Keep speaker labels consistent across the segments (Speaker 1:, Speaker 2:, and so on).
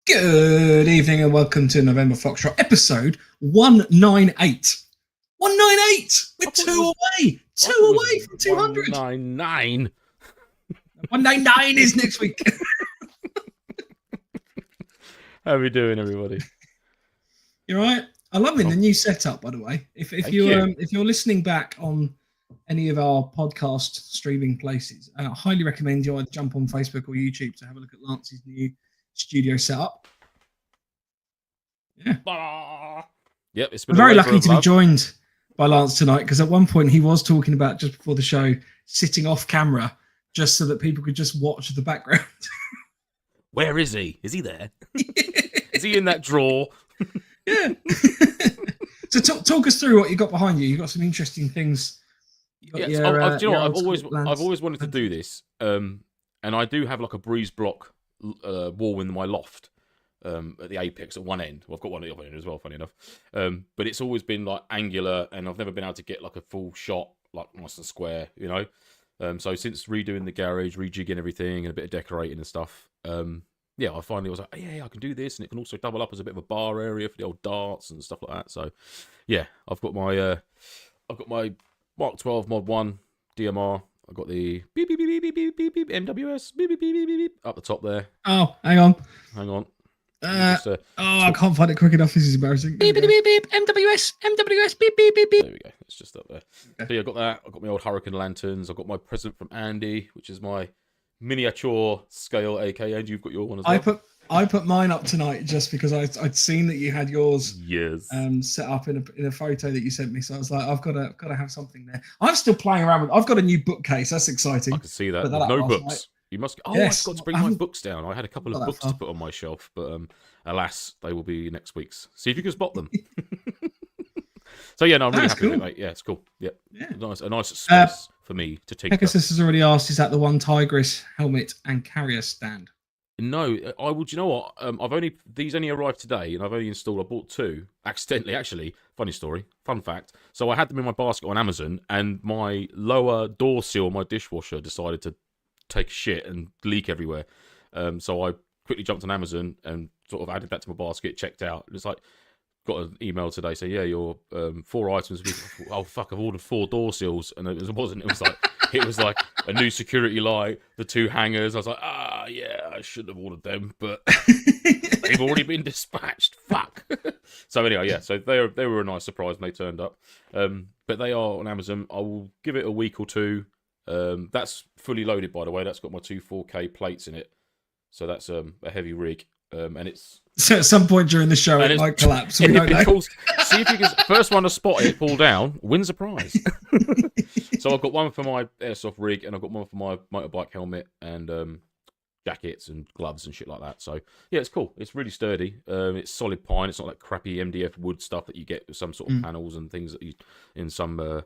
Speaker 1: Good evening and welcome to November Foxtrot episode 198. 198! We're two away! Two away from 200!
Speaker 2: 199.
Speaker 1: 199 is next week.
Speaker 2: How are we doing, everybody?
Speaker 1: You're right. I love the new setup, by the way. If you're listening back on any of our podcast streaming places, I highly recommend you either jump on Facebook or YouTube to have a look at Lance's new studio setup. Yeah.
Speaker 2: Yep, it's been
Speaker 1: I'm very lucky to be joined by Lance tonight, because at one point he was talking about, just before the show, sitting off camera just so that people could just watch the background.
Speaker 2: Where is he? Is he there? Is he in that drawer?
Speaker 1: Yeah. So talk us through what you got behind you. You've got some interesting things.
Speaker 2: I've always wanted to do this, and I do have like a breeze block wall in my loft at the apex at one end. Well, I've got one at the other end as well, funny enough. But it's always been like angular, and I've never been able to get like a full shot, like nice and square, you know. So since redoing the garage, rejigging everything, and a bit of decorating and stuff, I finally was like, yeah, I can do this, and it can also double up as a bit of a bar area for the old darts and stuff like that. So, yeah, I've got my Mark 12 Mod 1 DMR. I've got the beep beep beep beep beep beep beep MWS beep beep beep beep beep up the top there.
Speaker 1: Oh, hang on.
Speaker 2: I
Speaker 1: can't find it quick enough. This is embarrassing. Beep beep beep beep MWS beep beep beep beep.
Speaker 2: There we go. It's just up there. Okay. So yeah, I got that. I've got my old Hurricane lanterns. I've got my present from Andy, which is my miniature scale AK, and you've got your one as well.
Speaker 1: I put mine up tonight just because I'd seen that you had yours set up in a photo that you sent me. So I was like, I've got to have something there. I'm still playing around with. I've got a new bookcase. That's exciting.
Speaker 2: I can see that. No books. Night. You must. Oh, yes, I forgot to bring my books down. I had a couple of books to put on my shelf, but alas, they will be next week's. See if you can spot them. So yeah, no, I'm really happy with it, mate. Yeah, it's cool. Yeah. A nice space for me to take.
Speaker 1: Pegasus has already asked, is that the one Tigris helmet and carrier stand?
Speaker 2: No, I would. You know what? These only arrived today, and I've only installed. I bought two accidentally. Actually, funny story, fun fact. So I had them in my basket on Amazon, and my lower door seal on my dishwasher decided to take shit and leak everywhere. So I quickly jumped on Amazon and sort of added that to my basket. Checked out. It's like, got an email today saying, yeah, your 4 items. Oh fuck! I've ordered 4 door seals, and it wasn't. It was like a new security light, the 2 hangers. I was like, yeah, I should have ordered them, but they've already been dispatched. Fuck. So anyway, yeah. So they were a nice surprise when they turned up. But they are on Amazon. I will give it a week or two. That's fully loaded, by the way. That's got my 2 4K plates in it. So that's a heavy rig. And it's
Speaker 1: so at some point during the show it might collapse. We don't know.
Speaker 2: See if you can. First one to spot it, fall down, wins a prize. So I've got one for my airsoft rig, and I've got one for my motorbike helmet and jackets and gloves and shit like that. So yeah, it's cool. It's really sturdy. It's solid pine. It's not like crappy MDF wood stuff that you get with some sort of panels and things that you in some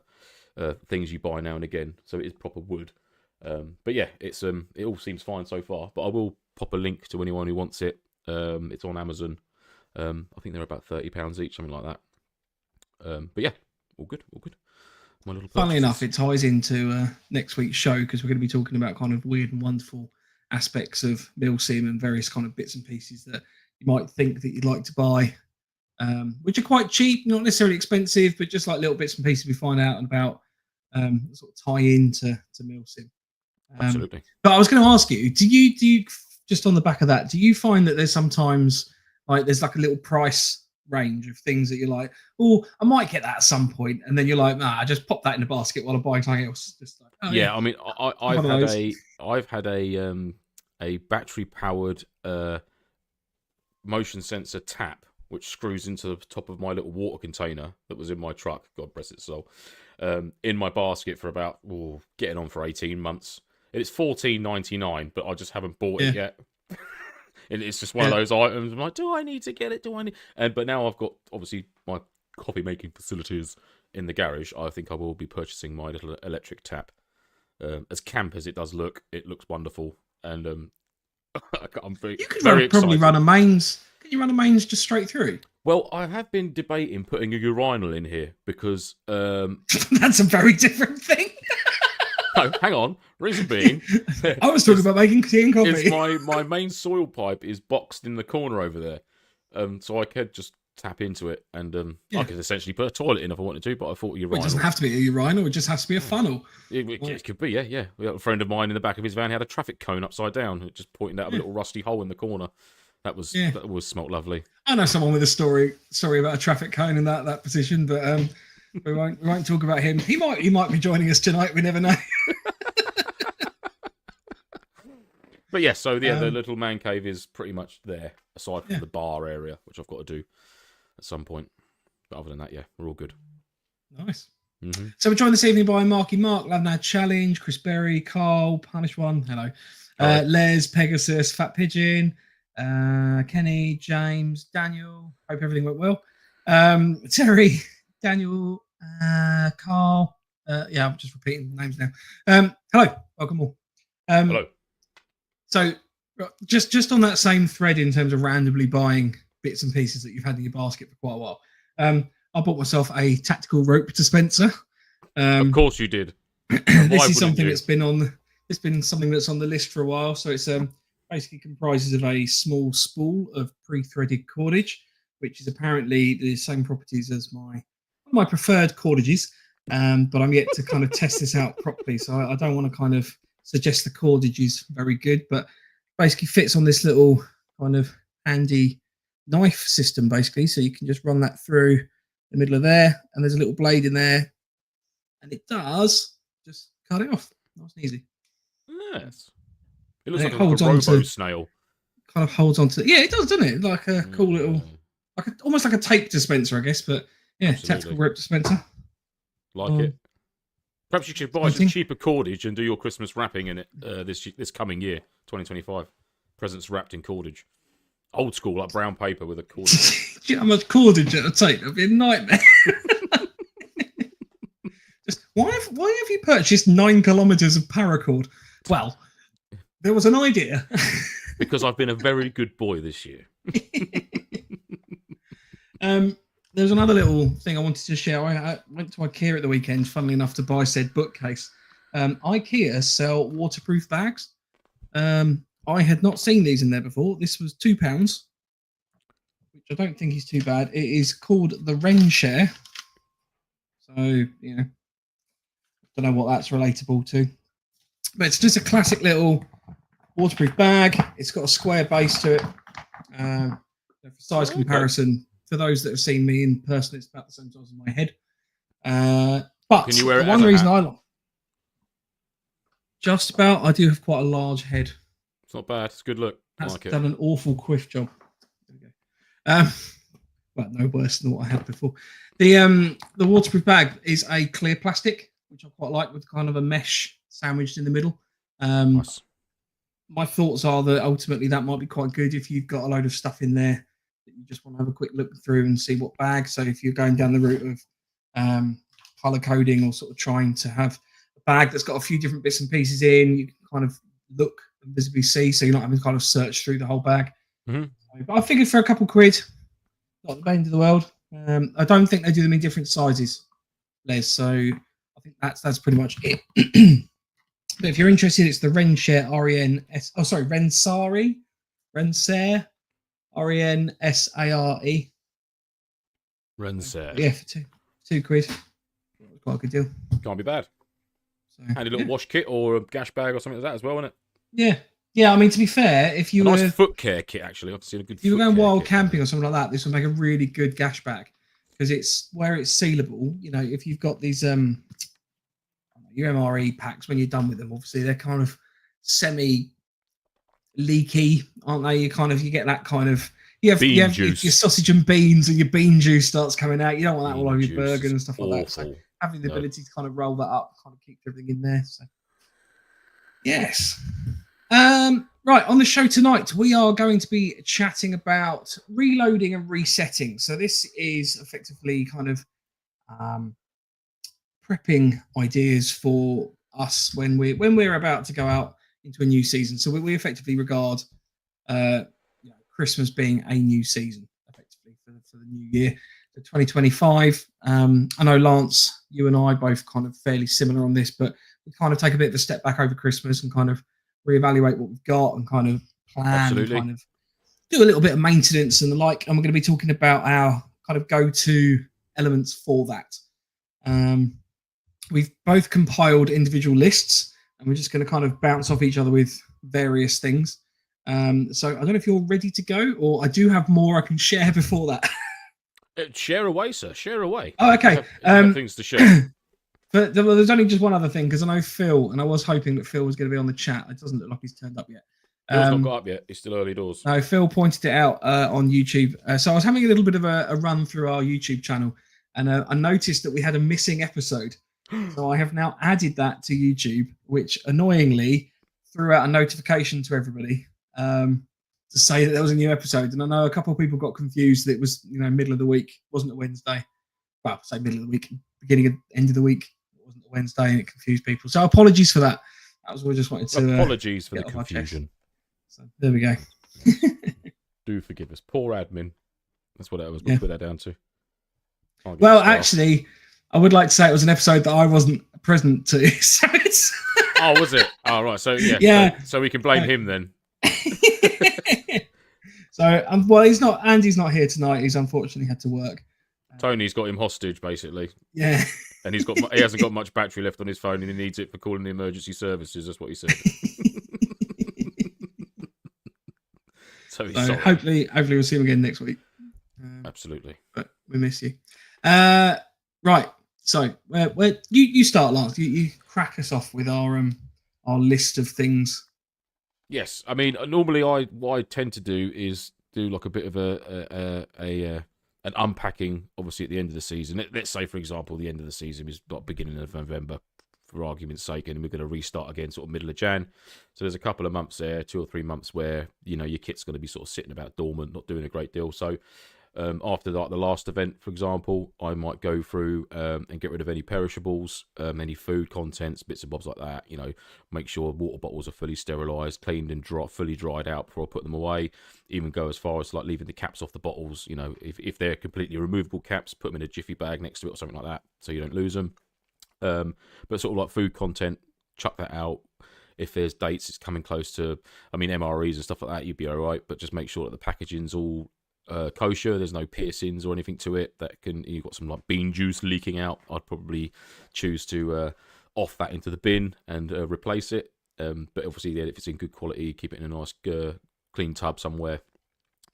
Speaker 2: things you buy now and again. So it is proper wood. But yeah, it all seems fine so far. But I will pop a link to anyone who wants it. It's on Amazon. I think they're about £30 each, something like that. But yeah, all good. My little
Speaker 1: Funnily enough, it ties into next week's show, because we're going to be talking about kind of weird and wonderful aspects of milsim and various kind of bits and pieces that you might think that you'd like to buy, which are quite cheap, not necessarily expensive, but just like little bits and pieces we find out about sort of tie into milsim.
Speaker 2: Absolutely.
Speaker 1: But I was going to ask you, do you just on the back of that, do you find that there's sometimes like there's like a little price range of things that you're like, oh, I might get that at some point, and then you're like, nah, I just pop that in the basket while I'm buying something else. Just like,
Speaker 2: I mean, I've had a battery powered motion sensor tap which screws into the top of my little water container that was in my truck. God bless its soul. In my basket for about getting on for 18 months. It's $14.99, but I just haven't bought it yet. And it's just one of those items. I'm like, do I need to get it? But now I've got obviously my coffee making facilities in the garage. I think I will be purchasing my little electric tap. As camp as it does look, it looks wonderful, and I'm very excited.
Speaker 1: Probably run a mains. Can you run a mains just straight through?
Speaker 2: Well, I have been debating putting a urinal in here because
Speaker 1: that's a very different thing.
Speaker 2: No, hang on. Reason being,
Speaker 1: I was talking about making tea and coffee.
Speaker 2: my main soil pipe is boxed in the corner over there, so I could just tap into it, and I could essentially put a toilet in if I wanted to. But I thought urinal.
Speaker 1: It doesn't have to be a urinal. It just has to be a funnel.
Speaker 2: It could be, yeah. We got a friend of mine in the back of his van had a traffic cone upside down, just pointing out a little rusty hole in the corner. That was smelt lovely.
Speaker 1: I know someone with a story about a traffic cone in that position, but we won't talk about him. He might be joining us tonight. We never know.
Speaker 2: But yes, so the little man cave is pretty much there, aside from the bar area, which I've got to do at some point. But other than that, yeah, we're all good.
Speaker 1: Nice. Mm-hmm. So we're joined this evening by Marky Mark, Lavnad Challenge, Chris Berry, Carl, Punish One, hello, Les, Pegasus, Fat Pigeon, Kenny, James, Daniel. Hope everything went well. Terry, Daniel, Carl. I'm just repeating names now. Hello, welcome all.
Speaker 2: Hello.
Speaker 1: So just on that same thread in terms of randomly buying bits and pieces that you've had in your basket for quite a while, I bought myself a tactical rope dispenser.
Speaker 2: Of course you did.
Speaker 1: This is something that's been on. It's been something that's on the list for a while. So it's basically comprises of a small spool of pre-threaded cordage, which is apparently the same properties as my preferred cordages. But I'm yet to kind of test this out properly. So I don't want to kind of suggest the cordage is very good, but basically fits on this little kind of handy knife system, basically. So you can just run that through the middle of there, and there's a little blade in there, and it does just cut it off. Nice and easy.
Speaker 2: Yes. It looks like a robo snail.
Speaker 1: Kind of holds on to. Yeah, it does, doesn't it? Like a cool little, almost like a tape dispenser, I guess. But yeah, absolutely. Tactical rope dispenser.
Speaker 2: Like it. Perhaps you should buy some cheaper cordage and do your Christmas wrapping in it this coming year, 2025. Presents wrapped in cordage. Old school, like brown paper with a cordage.
Speaker 1: Do you know how much cordage it'll take? It'll be a nightmare. Just why have you purchased 9 kilometers of paracord? Well, there was an idea.
Speaker 2: Because I've been a very good boy this year.
Speaker 1: There's another little thing I wanted to share. I went to IKEA at the weekend, funnily enough, to buy said bookcase. IKEA sell waterproof bags. I had not seen these in there before. This was £2, which I don't think is too bad. It is called the Wren Share. So, don't know what that's relatable to. But it's just a classic little waterproof bag. It's got a square base to it. For size comparison, for those that have seen me in person, it's about the same size as my head. But
Speaker 2: can you wear it
Speaker 1: one reason I like just about, I do have quite a large head.
Speaker 2: It's not bad. It's a good look.
Speaker 1: That's
Speaker 2: like
Speaker 1: done an awful quiff job. There we go. Well, no worse than what I had before. The waterproof bag is a clear plastic, which I quite like, with kind of a mesh sandwiched in the middle.
Speaker 2: Nice.
Speaker 1: My thoughts are that ultimately that might be quite good if you've got a load of stuff in there that you just want to have a quick look through and see what bag. So if you're going down the route of color coding or sort of trying to have a bag that's got a few different bits and pieces in, you can kind of look and visibly see, so you're not having to kind of search through the whole bag. Mm-hmm. But I figured for a couple quid, not the end of the world. I don't think they do them in different sizes, Les. So I think that's pretty much it. But if you're interested, it's the Renshare R-E-N-S. Oh, sorry, Rensare, R-E-N-S-A-R-E.
Speaker 2: Rensare.
Speaker 1: Yeah, for two quid. Quite a good deal.
Speaker 2: Can't be bad. So, handy little wash kit or a gash bag or something like that as well, isn't it?
Speaker 1: Yeah. Yeah, I mean, to be fair, if you
Speaker 2: nice foot care kit, actually. I've seen a good
Speaker 1: if you were going wild camping or something like that, this would make a really good gash bag, because it's where it's sealable. If you've got these your MRE packs, when you're done with them, obviously they're kind of semi leaky, aren't they? You get that kind of you have your sausage and beans, and your bean juice starts coming out. You don't want that all over your burger and stuff like that. So having the ability to kind of roll that up kind of keeps everything in there. So yes. Right, on the show tonight, we are going to be chatting about reloading and resetting. So this is effectively kind of prepping ideas for us when we're about to go out into a new season. So we effectively regard Christmas being a new season, effectively for the new year, so 2025. I know, Lance, you and I both kind of fairly similar on this, but we kind of take a bit of a step back over Christmas and kind of reevaluate what we've got and kind of plan and kind of do a little bit of maintenance and the like. And we're going to be talking about our kind of go-to elements for that. We've both compiled individual lists, and we're just going to kind of bounce off each other with various things. So I don't know if you're ready to go, or I do have more I can share before that.
Speaker 2: Share away, sir. Share away.
Speaker 1: Oh, okay.
Speaker 2: Things to share.
Speaker 1: But there's only just one other thing, because I know Phil, and I was hoping that Phil was going to be on the chat. It doesn't look like he's turned up yet.
Speaker 2: Phil's not got up yet. He's still early doors.
Speaker 1: No, Phil pointed it out on YouTube. So I was having a little bit of a run through our YouTube channel, and I noticed that we had a missing episode. So I have now added that to YouTube, which annoyingly threw out a notification to everybody to say that there was a new episode. And I know a couple of people got confused that it was, middle of the week. It wasn't a Wednesday. Well, say middle of the week, beginning of end of the week. It wasn't a Wednesday, and it confused people. So apologies for that. That was what I just wanted to.
Speaker 2: Apologies for the confusion.
Speaker 1: So there we go.
Speaker 2: Do forgive us. Poor admin. That's what I was going to put that down to.
Speaker 1: Well, actually, I would like to say it was an episode that I wasn't present to. So it's.
Speaker 2: Oh, was it? Oh, right. So yeah. So we can blame him then.
Speaker 1: So well, he's not. Andy's not here tonight. He's unfortunately had to work.
Speaker 2: Tony's got him hostage, basically.
Speaker 1: Yeah.
Speaker 2: And he hasn't got much battery left on his phone, and he needs it for calling the emergency services. That's what he said. So
Speaker 1: hopefully we'll see him again next week.
Speaker 2: Absolutely.
Speaker 1: But we miss you. Right. So where you start, Lance. You crack us off with our list of things.
Speaker 2: Yes, I mean normally what I tend to do is do like a bit of an unpacking. Obviously, at the end of the season, let's say for example, the end of the season is like beginning of November, for argument's sake, and we're going to restart again sort of middle of Jan. So there's a couple of months there, 2 or 3 months where your kit's going to be sort of sitting about dormant, not doing a great deal. So after like the last event, for example, I might go through and get rid of any perishables, any food contents, bits and bobs like that. Make sure water bottles are fully sterilised, cleaned and fully dried out before I put them away. Even go as far as like leaving the caps off the bottles. If they're completely removable caps, put them in a jiffy bag next to it or something like that, so you don't lose them. But sort of like food content, chuck that out. If there's dates, it's coming close to, MREs and stuff like that, you'd be all right. But just make sure that the packaging's all kosher. There's no piercings or anything to it you've got some like bean juice leaking out. I'd probably choose to off that into the bin and replace it. But obviously, if it's in good quality, keep it in a nice clean tub somewhere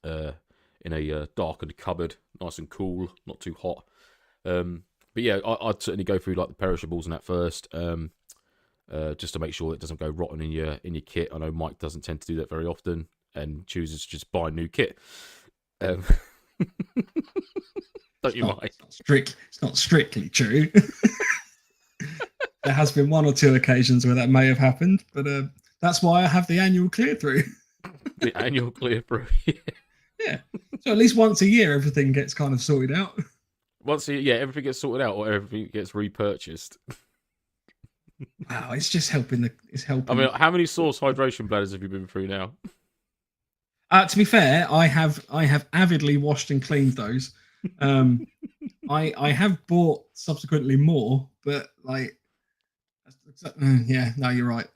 Speaker 2: in a darkened cupboard, nice and cool, not too hot. But yeah, I'd certainly go through like the perishables and that first, just to make sure it doesn't go rotten in your kit. I know Mike doesn't tend to do that very often and chooses to just buy new kit. Don't you, Mike?
Speaker 1: It's not strictly true. There has been 1 or 2 occasions where that may have happened, but that's why I have the annual clear through.
Speaker 2: The annual clear through.
Speaker 1: Yeah. So at least once a year, everything gets kind of sorted out.
Speaker 2: Once a year, everything gets sorted out, or everything gets repurchased.
Speaker 1: Wow, it's just helping. It's helping.
Speaker 2: How many source hydration bladders have you been through now?
Speaker 1: To be fair, I have avidly washed and cleaned those. I have bought subsequently more, but no, you're right.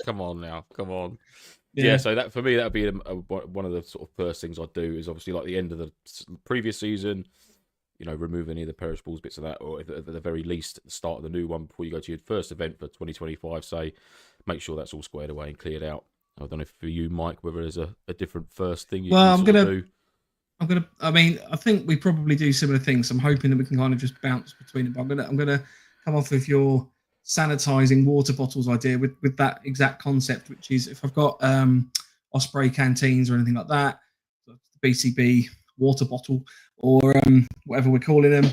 Speaker 2: Come on now, come on. Yeah, so that for me, that would be one of the sort of first things I'd do is obviously like the end of the previous season, remove any of the perishables, bits of that, or at the very least at the start of the new one before you go to your first event for 2025, say, make sure that's all squared away and cleared out. I don't know if for you, Mike, whether there's a different first thing you do.
Speaker 1: I think we probably do similar things. I'm hoping that we can kind of just bounce between it. But I'm gonna come off with your sanitizing water bottles idea with that exact concept, which is if I've got Osprey canteens or anything like that, the BCB water bottle or whatever we're calling them.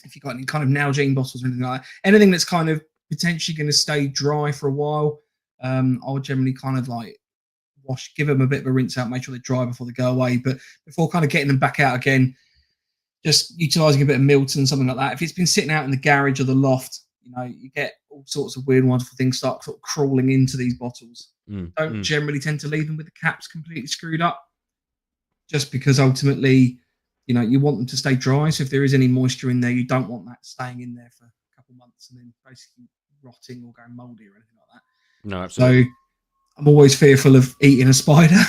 Speaker 1: If you've got any kind of Nalgene bottles or anything like that, anything that's kind of potentially going to stay dry for a while, I would generally kind of like give them a bit of a rinse out, make sure they're dry before they go away. But before kind of getting them back out again, just utilising a bit of Milton, something like that. If it's been sitting out in the garage or the loft, you get all sorts of weird, wonderful things start sort of crawling into these bottles. Don't generally tend to leave them with the caps completely screwed up, just because ultimately, you want them to stay dry. So if there is any moisture in there, you don't want that staying in there for a couple of months and then basically rotting or going mouldy or anything like that.
Speaker 2: No, absolutely.
Speaker 1: So I'm always fearful of eating a spider.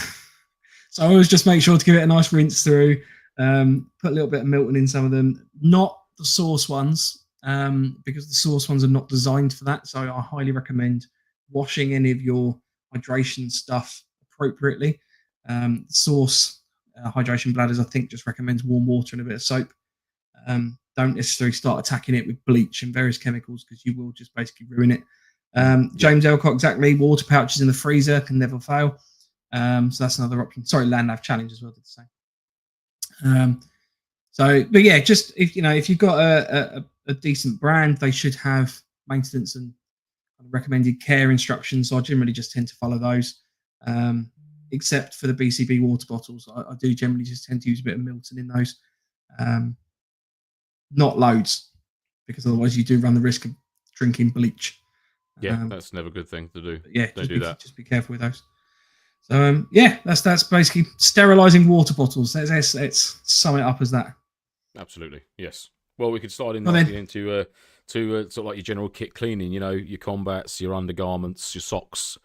Speaker 1: So I always just make sure to give it a nice rinse through, put a little bit of Milton in some of them, not the sauce ones, because the sauce ones are not designed for that. So I highly recommend washing any of your hydration stuff appropriately. Sauce hydration bladders, I think, just recommends warm water and a bit of soap. Don't necessarily start attacking it with bleach and various chemicals because you will just basically ruin it. James Elcock, exactly. Water pouches in the freezer can never fail. So that's another option. Sorry, Landlav Challenge as well, did the same. But yeah, just if you've got a decent brand, they should have maintenance and recommended care instructions. So I generally just tend to follow those, except for the BCB water bottles. I do generally just tend to use a bit of Milton in those, not loads, because otherwise you do run the risk of drinking bleach.
Speaker 2: Yeah, that's never a good thing to do.
Speaker 1: Yeah,
Speaker 2: don't do that.
Speaker 1: Just be careful with those. So yeah, that's basically sterilizing water bottles. Let's sum it up as that.
Speaker 2: Absolutely, yes. Well, we could start into sort of like your general kit cleaning. Your combats, your undergarments, your socks,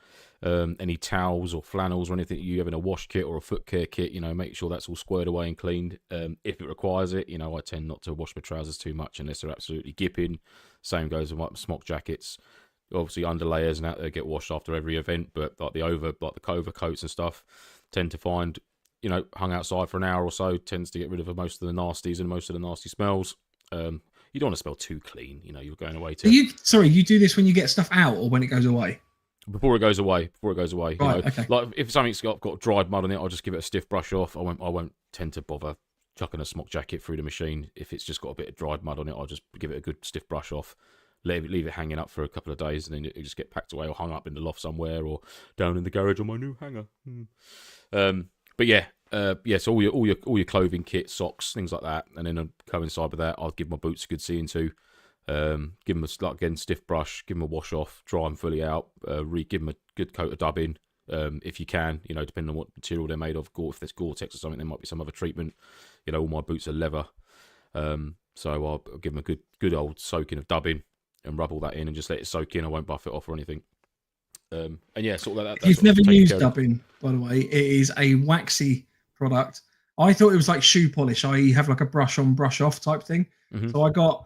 Speaker 2: any towels or flannels or anything you have in a wash kit or a foot care kit. Make sure that's all squared away and cleaned. If it requires it, I tend not to wash my trousers too much unless they're absolutely gipping. Same goes with my smock jackets. Obviously, underlayers and out there get washed after every event, but like the overcoats and stuff tend to find, hung outside for an hour or so, tends to get rid of most of the nasties and most of the nasty smells. You don't want to smell too clean. You're going away to.
Speaker 1: You do this when you get stuff out or when it goes away?
Speaker 2: Before it goes away.
Speaker 1: Right, okay.
Speaker 2: Like if something's got dried mud on it, I'll just give it a stiff brush off. I won't tend to bother chucking a smock jacket through the machine. If it's just got a bit of dried mud on it, I'll just give it a good stiff brush off. Leave it hanging up for a couple of days, and then it just get packed away or hung up in the loft somewhere or down in the garage on my new hanger. But yeah, so all your clothing kit, socks, things like that, and then coincide with that, I'll give my boots a good seeing to. Give them a stiff brush, give them a wash off, dry them fully out, give them a good coat of dubbing if you can. Depending on what material they're made of. If there's Gore-Tex or something, there might be some other treatment. All my boots are leather, so I'll give them a good old soaking of dubbing. And rub all that in and just let it soak in. I won't buff it off or anything. And yeah, sort of that.
Speaker 1: You've never used dubbing, by the way. It is a waxy product. I thought it was like shoe polish, i.e. have like a brush on, brush off type thing. Mm-hmm. So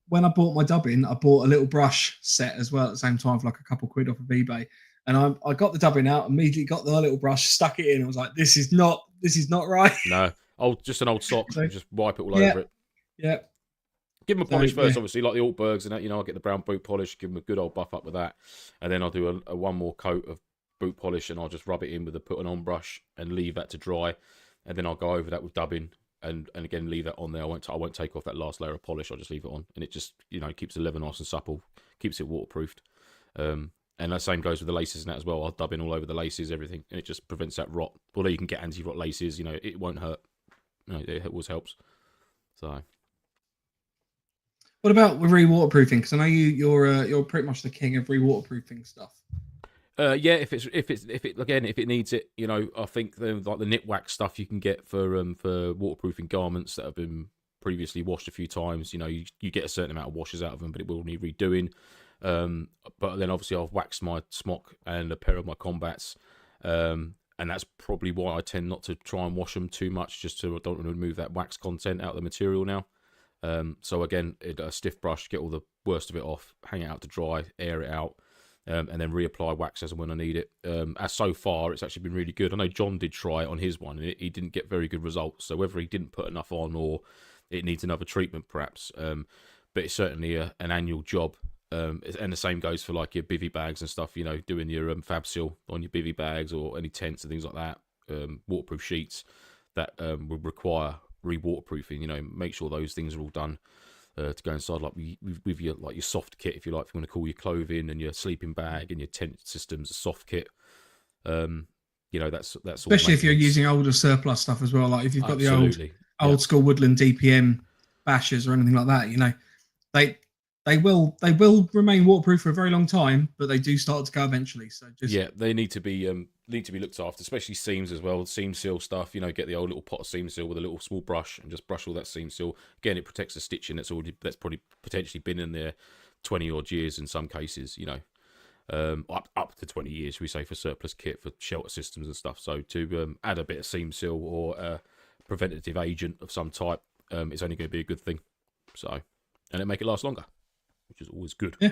Speaker 1: when I bought my dubbing, I bought a little brush set as well at the same time for like a couple quid off of eBay. And I got the dubbing out, immediately got the little brush, stuck it in, and I was like, this is not right.
Speaker 2: No, just an old sock, just wipe it all over it.
Speaker 1: Yeah.
Speaker 2: Give them a polish first, obviously, like the Altbergs and that. I'll get the brown boot polish, give them a good old buff up with that. And then I'll do a one more coat of boot polish and I'll just rub it in with a put on brush and leave that to dry. And then I'll go over that with dubbing and again, leave that on there. I won't take off that last layer of polish. I'll just leave it on. And it just, keeps the leather nice and supple, keeps it waterproofed. And the same goes with the laces and that as well. I'll dub in all over the laces, everything. And it just prevents that rot. Although you can get anti-rot laces, it won't hurt. It always helps. So...
Speaker 1: What about re-waterproofing? Because I know you're pretty much the king of re-waterproofing stuff.
Speaker 2: Yeah, if it needs it, I think like the nip wax stuff you can get for waterproofing garments that have been previously washed a few times. You get a certain amount of washes out of them, but it will need redoing. But then obviously I've waxed my smock and a pair of my combats, and that's probably why I tend not to try and wash them too much, just so I don't want to remove that wax content out of the material now. So again, a stiff brush, get all the worst of it off, hang it out to dry, air it out, and then reapply wax as and when I need it. As so far, it's actually been really good. I know John did try it on his one, and he didn't get very good results. So whether he didn't put enough on or it needs another treatment, perhaps. But it's certainly an annual job. And the same goes for like your bivvy bags and stuff. Doing your Fab Seal on your bivvy bags or any tents and things like that. Waterproof sheets that would require re-waterproofing. Make sure those things are all done to go inside, like with your soft kit, if you like, if you want to call your clothing and your sleeping bag and your tent systems a soft kit. That's
Speaker 1: especially if you're using older surplus stuff as well. Like if you've got the old school woodland DPM bashers or anything like that, they will remain waterproof for a very long time, but they do start to go eventually. So
Speaker 2: they need to be looked after, especially seams as well. Seam seal stuff, get the old little pot of seam seal with a little small brush and just brush all that seam seal. Again, it protects the stitching that's probably potentially been in there 20 odd years in some cases, you know, up to 20 years, we say, for surplus kit for shelter systems and stuff. So to add a bit of seam seal or a preventative agent of some type, it's only going to be a good thing. So, and it make it last longer, which is always good.
Speaker 1: Yeah.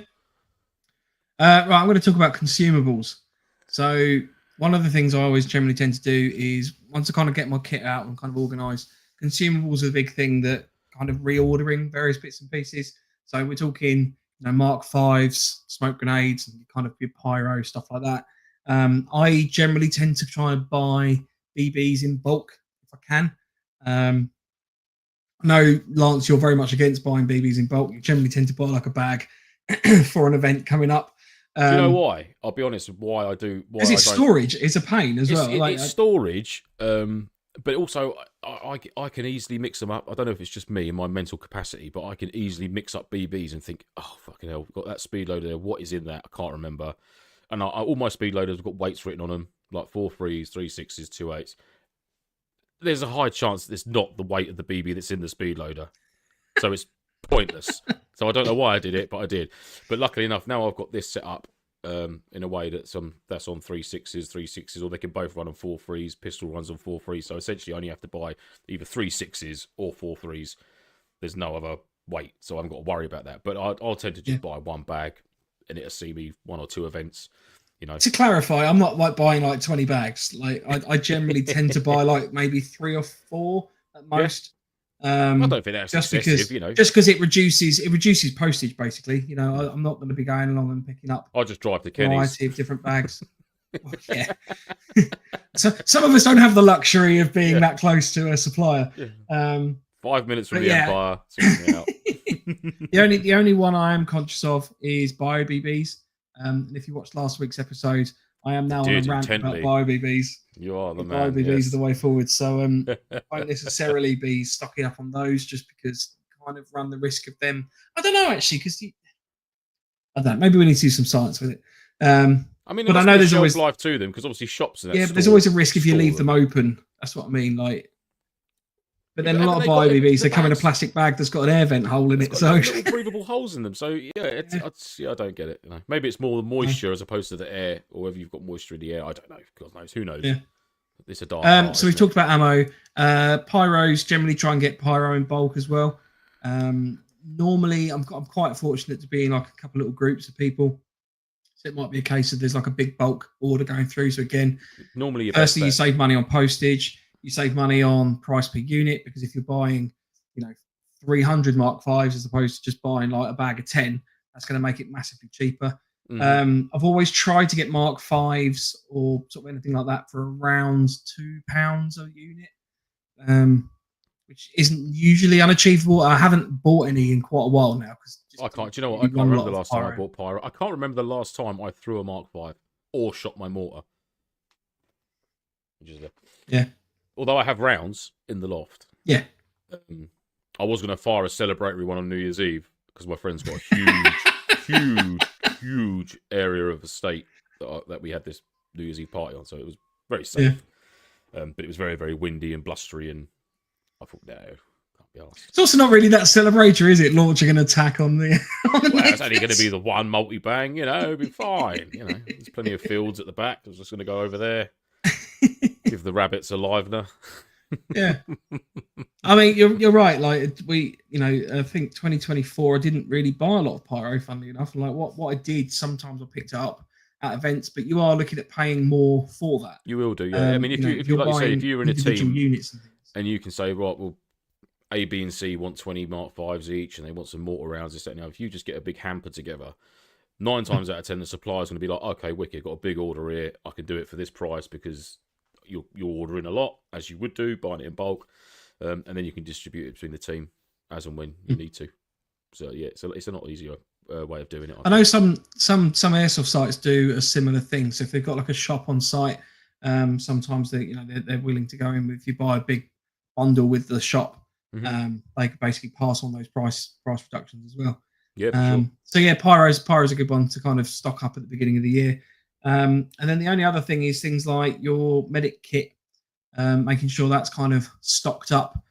Speaker 1: Right, I'm going to talk about consumables. So one of the things I always generally tend to do is, once I kind of get my kit out and kind of organise, consumables are a big thing that kind of reordering various bits and pieces. So we're talking, you know, Mark 5s, smoke grenades, and kind of your pyro, stuff like that. I generally tend to try and buy BBs in bulk if I can. No, Lance, you're very much against buying BBs in bulk. You generally tend to buy like a bag for an event coming up.
Speaker 2: Do you know why? I'll be honest. Why I do?
Speaker 1: Because it's storage. It's a pain as well.
Speaker 2: It's storage, but also I can easily mix them up. I don't know if it's just me and my mental capacity, but I can easily mix up BBs and think, oh fucking hell, we've got that speed loader there. What is in that? I can't remember. And all my speed loaders have got weights written on them, like 4 3s, 3 6s, 2 8s. There's a high chance that it's not the weight of the BB that's in the speed loader, so it's pointless. So I don't know why I did it, but I did. But luckily enough, now I've got this set up in a way that's on 3 6s, or they can both run on 4 3s. Pistol runs on 4 3s. So essentially, I only have to buy either 3 6s or 4 3s. There's no other weight, so I haven't got to worry about that. But I'll tend to just buy one bag, and it'll see me 1 or 2 events. You know.
Speaker 1: To clarify, I'm not like buying like 20 bags. Like I generally tend to buy like maybe 3 or 4 at most.
Speaker 2: I don't think that's
Speaker 1: just
Speaker 2: excessive,
Speaker 1: because,
Speaker 2: you know.
Speaker 1: Just because it reduces postage, basically. You know, I'm not going to be going along and picking up.
Speaker 2: I'll just drive to
Speaker 1: a
Speaker 2: Kenny's.
Speaker 1: variety of different bags. Yeah. So some of us don't have the luxury of being that close to a supplier.
Speaker 2: Yeah. 5 minutes from the Empire. Out.
Speaker 1: The only one I am conscious of is bio BBs. And if you watched last week's episode, I am now on a rant about bio BBs.
Speaker 2: You are the man.
Speaker 1: Bio BBs are the way forward. So I won't necessarily be stocking up on those, just because you kind of run the risk of them. I don't know, actually, because I don't know. Maybe we need to do some science with it.
Speaker 2: I mean, but I know there's always life to them, because obviously shops.
Speaker 1: But there's always a risk if you leave them open. That's what I mean. Like, but then a lot of bio BBs, they come in a plastic bag that's got an air vent hole in it, so
Speaker 2: little breathable holes in them. So I don't get it. You know, maybe it's more the moisture as opposed to the air, or whether you've got moisture in the air. I don't know. God knows. Who knows? Yeah. It's a dark.
Speaker 1: So we've talked about ammo. Pyros, generally try and get pyro in bulk as well. Normally, I'm quite fortunate to be in like a couple little groups of people. So it might be a case of there's like a big bulk order going through. So again,
Speaker 2: normally,
Speaker 1: firstly, you save money on postage. You save money on price per unit, because if you're buying, 300 Mark 5s as opposed to just buying like a bag of 10, that's going to make it massively cheaper. Mm-hmm. I've always tried to get Mark 5s or sort of anything like that for around £2 a unit, which isn't usually unachievable. I haven't bought any in quite a while now.
Speaker 2: I can't. Do you know what? I can't remember the last time I bought pyro. I can't remember the last time I threw a Mark 5 or shot my mortar. Although I have rounds in the loft.
Speaker 1: Yeah.
Speaker 2: I was going to fire a celebratory one on New Year's Eve, because my friend's got a huge area of estate that we had this New Year's Eve party on, so it was very safe. Yeah. But it was very, very windy and blustery, and I thought, no, can't be arsed.
Speaker 1: It's also not really that celebratory, is it? Launching an attack on the.
Speaker 2: It's only going to be the one multi-bang, it'll be fine. There's plenty of fields at the back. I was just going to go over there. Give the rabbits a livener.
Speaker 1: Yeah, I mean, you're right. Like I think 2024, I didn't really buy a lot of pyro, funnily enough. And like what I did, sometimes I picked it up at events, but you are looking at paying more for that.
Speaker 2: You will do, yeah. I mean, if you like you say, if you're in a team units and you can say, right, well, A, B, and C want 20 Mark 5s each, and they want some mortar rounds, this, that, and now, if you just get a big hamper together, 9 times out of 10, the supplier's going to be like, okay, wicked, got a big order here, I can do it for this price, because you're ordering a lot, as you would do, buying it in bulk, and then you can distribute it between the team as and when you need to. So yeah, it's a lot easier way of doing it.
Speaker 1: I know some airsoft sites do a similar thing. So if they've got like a shop on site, sometimes they're willing to go in with, if you buy a big bundle with the shop, they could basically pass on those price reductions as well.
Speaker 2: Yeah, sure.
Speaker 1: So yeah, pyro's a good one to kind of stock up at the beginning of the year. And then the only other thing is things like your medic kit, making sure that's kind of stocked up.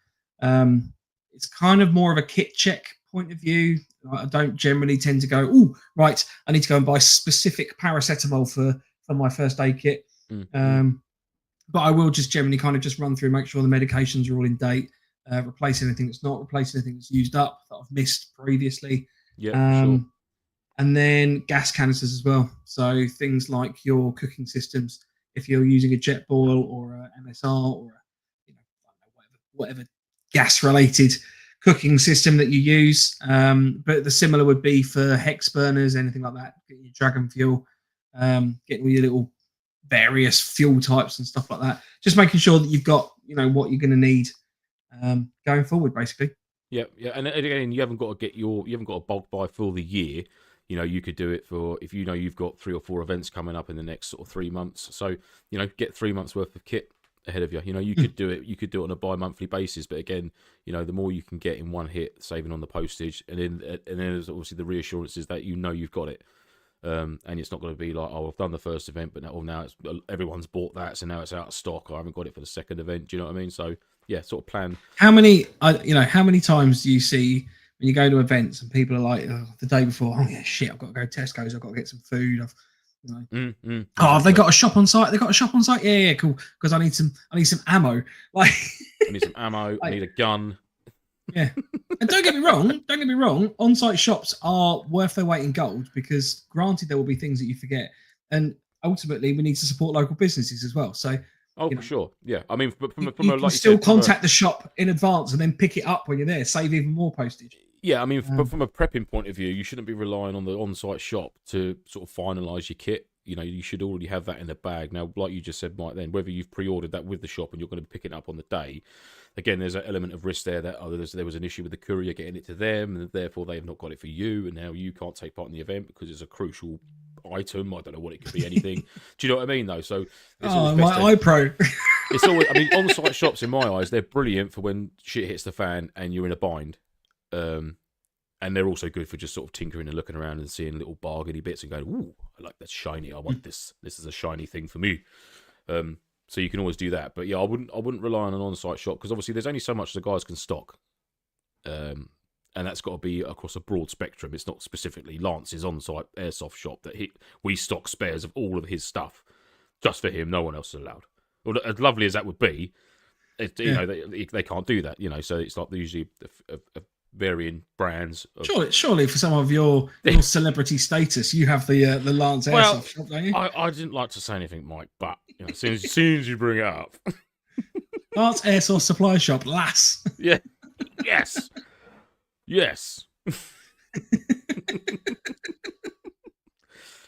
Speaker 1: It's kind of more of a kit check point of view, I don't generally tend to go, oh, right, I need to go and buy specific paracetamol for my first aid kit. But I will just generally kind of just run through, make sure the medications are all in date, replace anything that's not, replace anything that's used up that I've missed previously.
Speaker 2: Yeah, sure.
Speaker 1: And then gas canisters as well. So things like your cooking systems, if you're using a jet boil or a MSR or whatever gas-related cooking system that you use. But the similar would be for hex burners, anything like that. Get your dragon fuel, getting all your little various fuel types and stuff like that. Just making sure that you've got what you're going to need going forward, basically.
Speaker 2: Yeah. And again, you haven't got to bulk buy for the year. You could do it for if you've got 3 or 4 events coming up in the next sort of 3 months. So get 3 months worth of kit ahead of you. You could do it. You could do it on a bi-monthly basis. But again, the more you can get in one hit, saving on the postage, and then there's obviously the reassurances that you've got it. And it's not going to be like, oh, I've done the first event, but now everyone's bought that, so now it's out of stock. I haven't got it for the second event. Do you know what I mean? So yeah, sort of plan.
Speaker 1: How many times do you see when you go to events and people are like, the day before, oh yeah, shit, I've got to go to Tesco's, I've got to get some food. Have they got a shop on site? They got a shop on site? Yeah, cool. Because I need some ammo. Like
Speaker 2: I need some ammo. I need a gun.
Speaker 1: Yeah, and don't get me wrong. On-site shops are worth their weight in gold because, granted, there will be things that you forget, and ultimately, we need to support local businesses as well. So,
Speaker 2: for sure, yeah. I mean,
Speaker 1: you can still contact the shop in advance and then pick it up when you're there, save even more postage.
Speaker 2: Yeah, I mean, but from a prepping point of view, you shouldn't be relying on the on-site shop to sort of finalise your kit. You should already have that in the bag. Now, like you just said, Mike, then, whether you've pre-ordered that with the shop and you're going to be picking it up on the day, again, there's an element of risk there that there was an issue with the courier getting it to them, and therefore they've not got it for you, and now you can't take part in the event because it's a crucial item. I don't know what it could be, anything. Do you know what I mean, though? So it's
Speaker 1: my iPro.
Speaker 2: It's always, I mean, on-site shops, in my eyes, they're brilliant for when shit hits the fan and you're in a bind. And they're also good for just sort of tinkering and looking around and seeing little bargainy bits and going, ooh, I like that shiny. I want this. This is a shiny thing for me. So you can always do that. But yeah, I wouldn't rely on an on-site shop because obviously there's only so much the guys can stock. And that's got to be across a broad spectrum. It's not specifically Lance's on-site airsoft shop that we stock spares of all of his stuff. Just for him, no one else is allowed. Well, as lovely as that would be, they can't do that, so it's like usually a varying brands.
Speaker 1: Surely for some of your celebrity status, you have the Lance Airsoft shop, don't you?
Speaker 2: I didn't like to say anything, Mike, but as soon as you bring it up,
Speaker 1: Lance Airsoft Supply Shop, lass.
Speaker 2: Yeah, yes.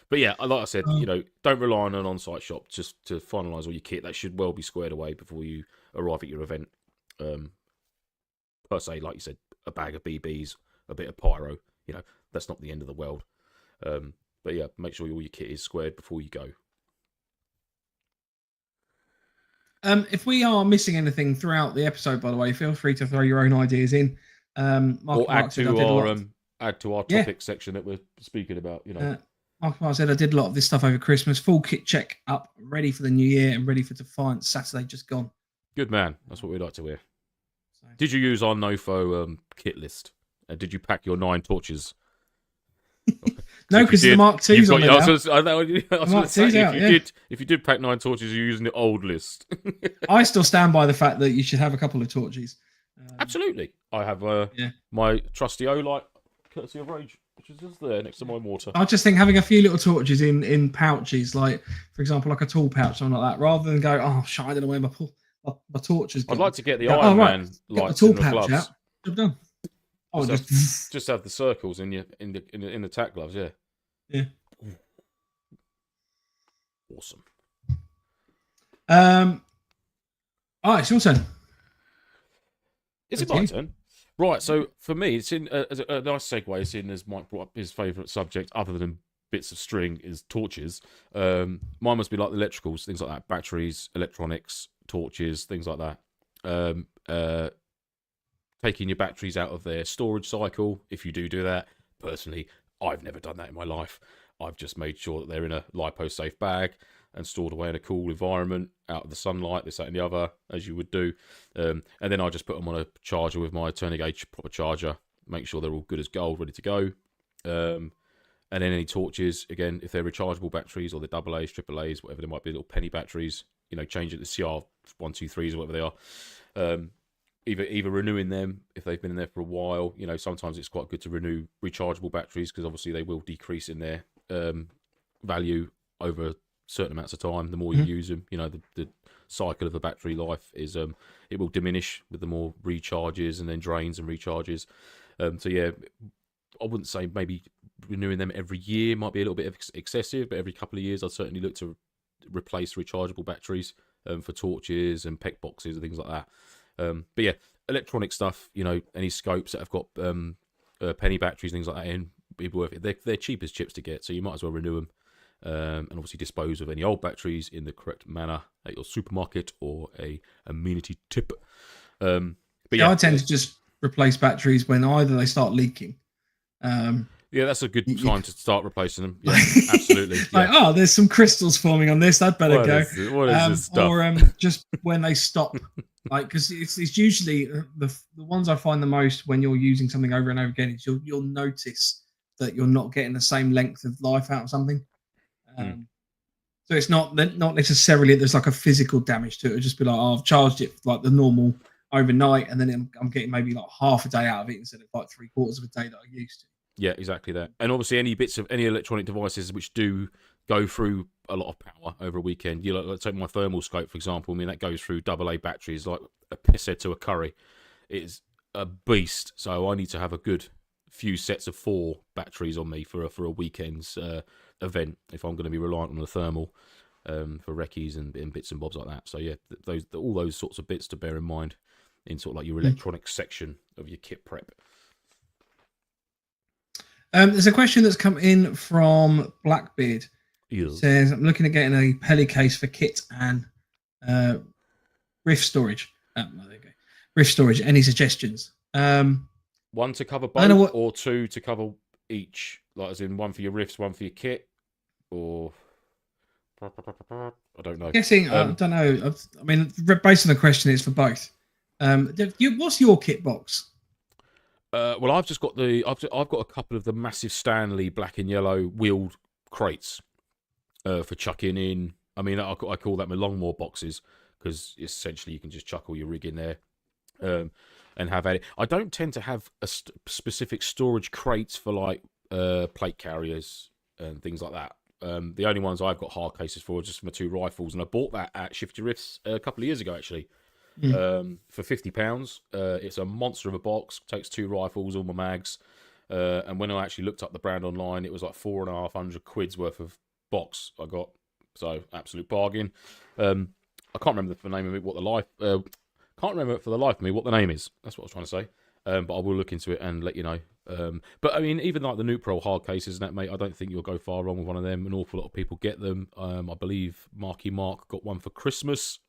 Speaker 2: But yeah, like I said, don't rely on an on-site shop just to finalise all your kit. That should well be squared away before you arrive at your event. Per se, like you said, a bag of BBs, a bit of pyro, that's not the end of the world. But yeah, make sure all your kit is squared before you go.
Speaker 1: If we are missing anything throughout the episode, by the way, feel free to throw your own ideas in.
Speaker 2: Or add to our topic section that we're speaking about,
Speaker 1: Mark said I did a lot of this stuff over Christmas. Full kit check up, ready for the new year and ready for Defiance Saturday just gone.
Speaker 2: Good man. That's what we'd like to hear. Did you use our NoFo kit list? Did you pack your 9 torches?
Speaker 1: No, because the Mark II's on there.
Speaker 2: If you did pack 9 torches, you're using the old list.
Speaker 1: I still stand by the fact that you should have a couple of torches.
Speaker 2: Absolutely. I have my trusty Olight, courtesy of Rage, which is just there next to my mortar.
Speaker 1: I just think having a few little torches in pouches, like, for example, like a tool pouch, something like that, rather than go, oh, shit, I don't know where my torch is gone.
Speaker 2: I'd like to get the Iron Man lights in the gloves. Out.
Speaker 1: Job done. Oh,
Speaker 2: just have the circles in the tack gloves, yeah.
Speaker 1: Yeah.
Speaker 2: Awesome.
Speaker 1: All right, it's your turn.
Speaker 2: Is it my turn? Right, so for me, it's in as a nice segue. It's in as Mike brought up his favourite subject, other than bits of string, is torches. Mine must be like the electricals, things like that, batteries, electronics, torches, things like that. Taking your batteries out of their storage cycle, if you do that. Personally, I've never done that in my life. I've just made sure that they're in a lipo-safe bag and stored away in a cool environment, out of the sunlight, this, that, and the other, as you would do. And then I just put them on a charger with my turning gauge proper charger, make sure they're all good as gold, ready to go. And then any torches, again, if they're rechargeable batteries or they're AA's, AAA's, whatever they might be, little penny batteries, change it to CR123s or whatever they are. Either renewing them if they've been in there for a while. Sometimes it's quite good to renew rechargeable batteries because obviously they will decrease in their value over certain amounts of time. The more you use them, the cycle of the battery life is it will diminish with the more recharges and then drains and recharges. So yeah, I wouldn't say maybe renewing them every year might be a little bit excessive, but every couple of years I'd certainly look to replace rechargeable batteries for torches and PEC boxes and things like that. But yeah, electronic stuff, any scopes that have got penny batteries, things like that in, be worth it. They're cheap as chips to get, so you might as well renew them. And obviously dispose of any old batteries in the correct manner at your supermarket or a amenity tip. But yeah,
Speaker 1: I tend to just replace batteries when either they start leaking.
Speaker 2: Yeah, that's a good time to start replacing them. Yeah, absolutely.
Speaker 1: Like,
Speaker 2: yeah.
Speaker 1: there's some crystals forming on this. I'd better go.
Speaker 2: What is this stuff?
Speaker 1: Or just when they stop, like, because it's usually the ones I find the most when you're using something over and over again is you'll notice that you're not getting the same length of life out of something. So it's not necessarily there's like a physical damage to it. It'll just be like, I've charged it like the normal overnight, and then I'm getting maybe like half a day out of it instead of like 3/4 of a day that I used to.
Speaker 2: Yeah, exactly that. And obviously any bits of any electronic devices which do go through a lot of power over a weekend. Let's take my thermal scope, for example. I mean, that goes through AA batteries like a pisshead to a curry. It's a beast. So I need to have a good few sets of 4 batteries on me for a weekend's event if I'm going to be reliant on the thermal for recce's and bits and bobs like that. So yeah, all those sorts of bits to bear in mind in sort of like your electronic section of your kit prep.
Speaker 1: There's a question that's come in from Blackbeard.
Speaker 2: It
Speaker 1: says, I'm looking at getting a Pelly case for kit and riff storage. There you go. Riff storage. Any suggestions?
Speaker 2: 1 to cover both, or 2 to cover each? Like, as in 1 for your riffs, 1 for your kit, or I don't know.
Speaker 1: Guessing, I don't know. I mean, based on the question, it's for both. What's your kit box?
Speaker 2: Well, I've just got I've got a couple of the massive Stanley black and yellow wheeled crates for chucking in. I mean, I call that my Longmore boxes because essentially you can just chuck all your rig in there and have at it. I don't tend to have a specific storage crates for like plate carriers and things like that. The only ones I've got hard cases for are just for my 2 rifles, and I bought that at Shifty Riffs a couple of years ago actually. For £50. It's a monster of a box, takes 2 rifles, all my mags, and when I actually looked up the brand online, it was like £450 worth of box I got, so absolute bargain. I can't remember the name of it, can't remember for the life of me what the name is. That's what I was trying to say, but I will look into it and let you know. But I mean, even like the Nuprol hard cases and that, mate, I don't think you'll go far wrong with one of them. An awful lot of people get them. I believe Marky Mark got one for Christmas.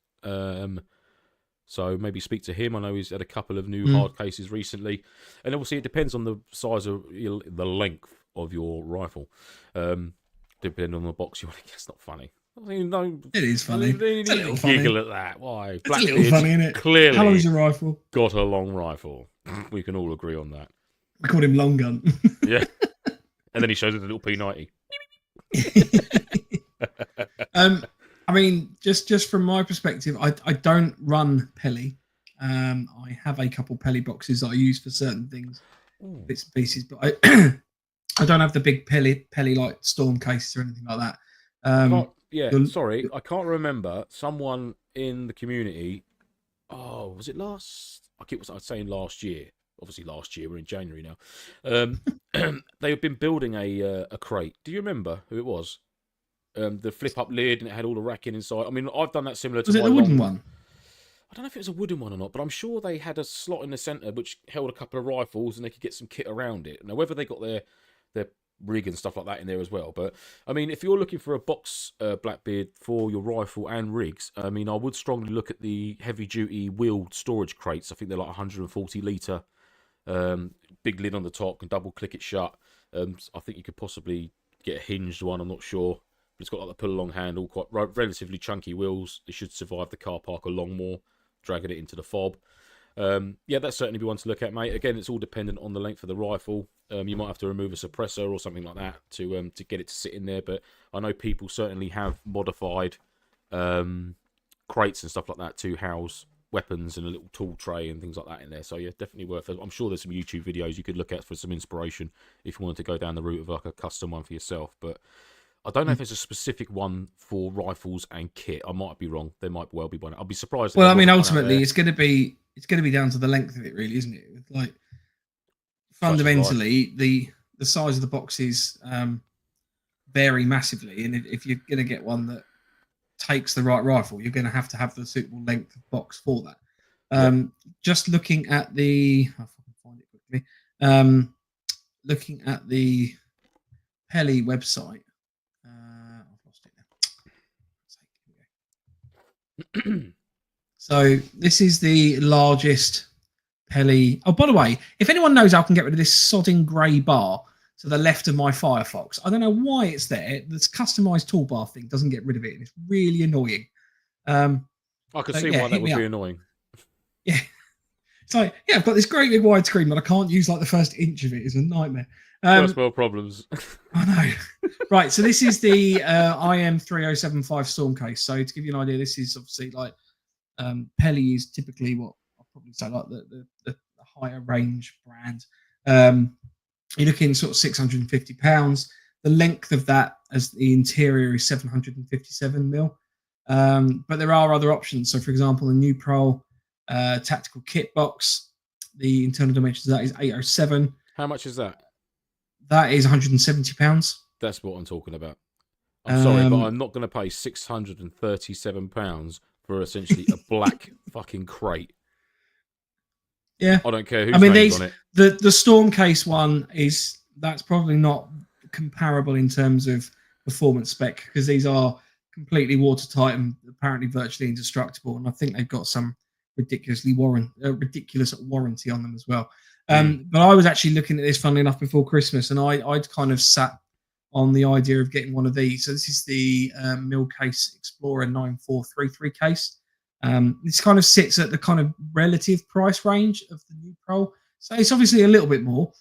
Speaker 2: So maybe speak to him. I know he's had a couple of new hard cases recently. And obviously it depends on the size of the length of your rifle. Depending on the box you want to get. It's not funny. I mean, no,
Speaker 1: it is funny.
Speaker 2: It's a little funny. Giggle at that. Why?
Speaker 1: It's a little funny, isn't it?
Speaker 2: Clearly,
Speaker 1: how long is your rifle?
Speaker 2: Got a long rifle. We can all agree on that.
Speaker 1: We called him Long Gun.
Speaker 2: Yeah. And then he shows us a little P90.
Speaker 1: I mean, just from my perspective, I don't run Pelly. I have a couple Pelly boxes that I use for certain things, bits and pieces, but I don't have the big Pelly like Storm cases or anything like that.
Speaker 2: Sorry, I can't remember. Someone in the community, was it last? I'd saying last year. Obviously, last year, we're in January now. They've been building a crate. Do you remember who it was? The flip-up lid, and it had all the racking inside. I mean, I've done that similar to
Speaker 1: Was it the wooden one?
Speaker 2: I don't know if it was a wooden one or not, but I'm sure they had a slot in the centre which held a couple of rifles, and they could get some kit around it. Now, whether they got their rig and stuff like that in there as well. But, I mean, if you're looking for a box, Blackbeard, for your rifle and rigs, I mean, I would strongly look at the heavy-duty wheeled storage crates. I think they're like 140 litre. Big lid on the top, can double-click it shut. I think you could possibly get a hinged one, I'm not sure. But it's got like the pull-along handle, quite relatively chunky wheels. They should survive the car park a long more, dragging it into the fob. Yeah, that's certainly be one to look at, mate. Again, it's all dependent on the length of the rifle. You might have to remove a suppressor or something like that to get it to sit in there. But I know people certainly have modified crates and stuff like that to house weapons and a little tool tray and things like that in there. So yeah, definitely worth it. I'm sure there's some YouTube videos you could look at for some inspiration if you wanted to go down the route of like a custom one for yourself. But I don't know if there's a specific one for rifles and kit. I might be wrong. There might well be one. I'll be surprised.
Speaker 1: Well, I mean, ultimately, it's going to be down to the length of it, really, isn't it? Like fundamentally, the size of the boxes vary massively, and if you're going to get one that takes the right rifle, you're going to have the suitable length of box for that. Just looking at the, if I can find it quickly, looking at the Peli website. I've lost it now. So this is the largest Peli. Oh, by the way, if anyone knows how I can get rid of this sodding grey bar to the left of my Firefox, I don't know why it's there. This customized toolbar thing doesn't get rid of it, and it's really annoying.
Speaker 2: I can see why that would be annoying.
Speaker 1: Yeah. It's like, I've got this great big widescreen, but I can't use like the first inch of it. It's a nightmare.
Speaker 2: First world problems.
Speaker 1: I know. Right, so this is the IM3075 Storm case. So to give you an idea, this is obviously like Peli is typically what I'll probably say like the higher range brand. You're looking sort of £650. The length of that as the interior is 757 mil. But there are other options. So, for example, the New Pro tactical kit box, the internal dimensions of that is 807.
Speaker 2: How much is that?
Speaker 1: That is £170.
Speaker 2: That's what I'm talking about. I'm sorry, but I'm not going to pay £637 for essentially a black fucking crate.
Speaker 1: Yeah,
Speaker 2: I don't care who's name's on it.
Speaker 1: The Storm case one that's probably not comparable in terms of performance spec because these are completely watertight and apparently virtually indestructible. And I think they've got some ridiculous warranty on them as well. But I was actually looking at this, funnily enough, before Christmas, and I'd kind of sat on the idea of getting one of these. So this is the Milcase Explorer 9433 case. This kind of sits at the kind of relative price range of the New Pro, so it's obviously a little bit more.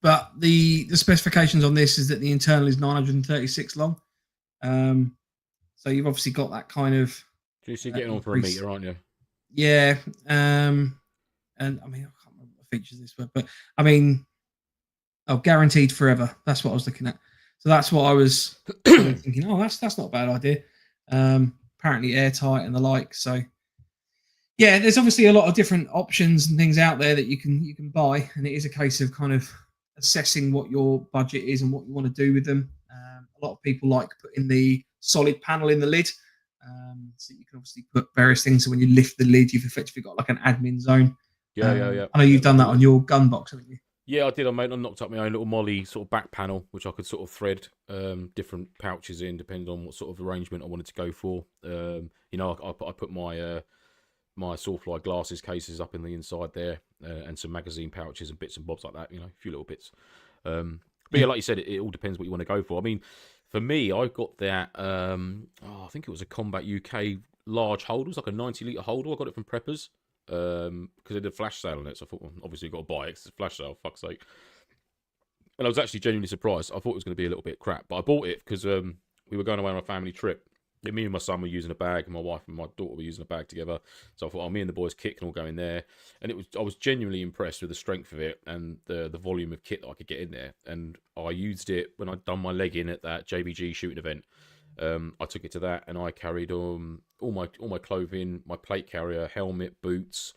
Speaker 1: But the specifications on this is that the internal is 936 long. So you've obviously got that kind of.
Speaker 2: You're getting on for a meter, aren't you?
Speaker 1: Yeah. And I mean, I can't remember what features this were, but I mean, guaranteed forever. That's what I was looking at. So that's what I was thinking. Oh, that's not a bad idea. Apparently airtight and the like. So yeah, there's obviously a lot of different options and things out there that you can buy, and it is a case of kind of assessing what your budget is and what you want to do with them. A lot of people like putting the solid panel in the lid, so you can obviously put various things. So when you lift the lid, you've effectively got like an admin zone.
Speaker 2: Yeah.
Speaker 1: I know you've done that on your gun box, haven't you?
Speaker 2: Yeah, I did. I knocked up my own little Molly sort of back panel, which I could sort of thread different pouches in, depending on what sort of arrangement I wanted to go for. I put my my Sawfly glasses cases up in the inside there, and some magazine pouches and bits and bobs like that. A few little bits. But yeah, like you said, it all depends what you want to go for. I mean, for me, I got that. I think it was a Combat UK large holder. It was like a 90-litre holder. I got it from Preppers. Because they did a flash sale on it, so I thought, well, obviously you've got to buy it. It's a flash sale, fuck's sake. And I was actually genuinely surprised. I thought it was going to be a little bit crap, but I bought it because we were going away on a family trip. Me and my son were using a bag, and my wife and my daughter were using a bag together. So I thought, me and the boys' kit can all go in there. And I was genuinely impressed with the strength of it and the volume of kit that I could get in there. And I used it when I'd done my leg in at that JBG shooting event. I took it to that, and I carried all my clothing, my plate carrier, helmet, boots,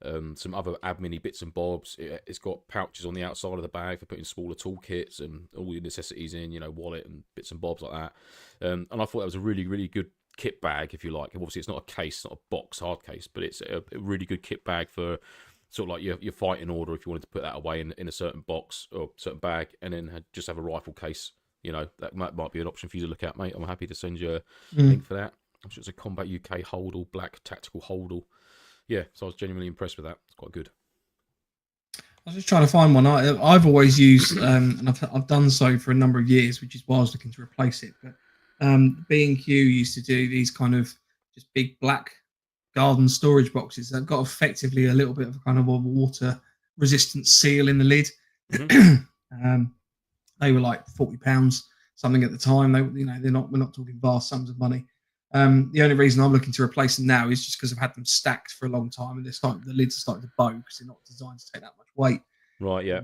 Speaker 2: some other admin bits and bobs. It's got pouches on the outside of the bag for putting smaller toolkits and all your necessities in, wallet and bits and bobs like that. And I thought that was a really, really good kit bag, if you like. Obviously, it's not a case, not a box hard case, but it's a really good kit bag for sort of like your fighting order if you wanted to put that away in a certain box or certain bag, and then just have a rifle case. That might be an option for you to look at, mate. I'm happy to send you a link for that. I'm sure it's a Combat UK holdall, black tactical holdall. Yeah, so I was genuinely impressed with that. It's quite good.
Speaker 1: I was just trying to find one. I've always used, and I've done so for a number of years, which is why I was looking to replace it. But B&Q used to do these kind of just big black garden storage boxes. They've got effectively a little bit of kind of a water resistant seal in the lid.
Speaker 2: Mm-hmm.
Speaker 1: They were like £40 something at the time. We're not talking vast sums of money. The only reason I'm looking to replace them now is just because I've had them stacked for a long time, and the lids are starting to bow because they're not designed to take that much weight.
Speaker 2: Right. Yeah.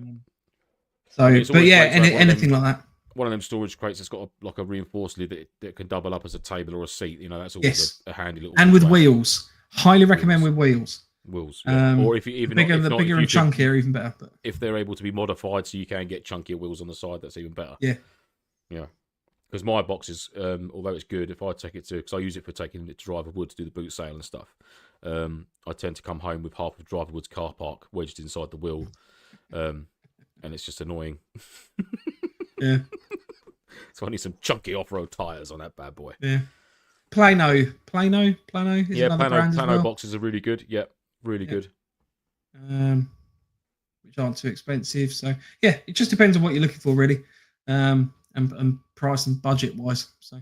Speaker 1: Anything like that.
Speaker 2: One of them storage crates that's got a reinforced lid that can double up as a table or a seat. That's always a handy little.
Speaker 1: And with wheels, highly recommend with wheels.
Speaker 2: Wheels, yeah. Or if you even
Speaker 1: bigger and chunkier, even better. But
Speaker 2: if they're able to be modified, so you can get chunkier wheels on the side, that's even better.
Speaker 1: Yeah.
Speaker 2: Because my box is, although it's good, if I take it because I use it for taking it to Driver Wood to do the boot sale and stuff. I tend to come home with half of Driver Wood's car park wedged inside the wheel, and it's just annoying.
Speaker 1: Yeah.
Speaker 2: So I need some chunky off-road tires on that bad boy.
Speaker 1: Yeah. Plano is another brand as well.
Speaker 2: Boxes are really good. Yep, really good.
Speaker 1: Which aren't too expensive. So yeah, it just depends on what you're looking for, really, and price and budget wise. So.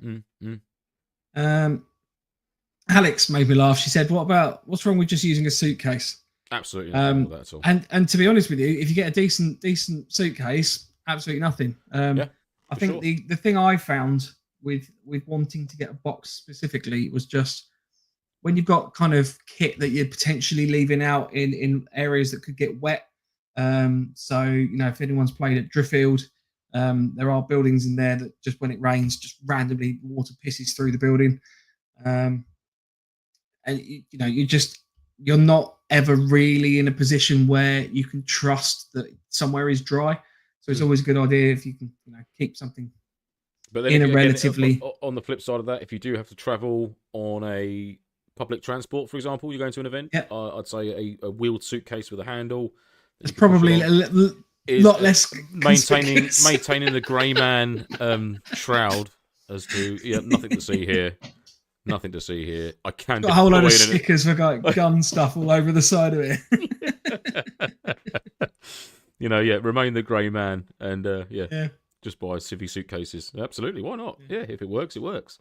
Speaker 1: Alex made me laugh. She said, what's wrong with just using a suitcase?
Speaker 2: Absolutely nothing with that at all.
Speaker 1: And to be honest with you, if you get a decent suitcase, absolutely nothing. I think the thing I found with wanting to get a box specifically was just when you've got kind of kit that you're potentially leaving out in areas that could get wet. So if anyone's played at Driffield, there are buildings in there that just when it rains, just randomly water pisses through the building. And you're not ever really in a position where you can trust that somewhere is dry. So it's always a good idea if you can, keep something.
Speaker 2: But then
Speaker 1: a relatively.
Speaker 2: On the flip side of that, if you do have to travel on a public transport, for example, you're going to an event.
Speaker 1: Yeah.
Speaker 2: I'd say a wheeled suitcase with a handle.
Speaker 1: It's probably a lot less
Speaker 2: maintaining the grey man shroud as to nothing to see here. Nothing to see here. I can
Speaker 1: got a whole load of stickers for gun stuff all over the side of it.
Speaker 2: Remain the grey man and just buy civvy suitcases. Absolutely, why not? Yeah, if it works, it works.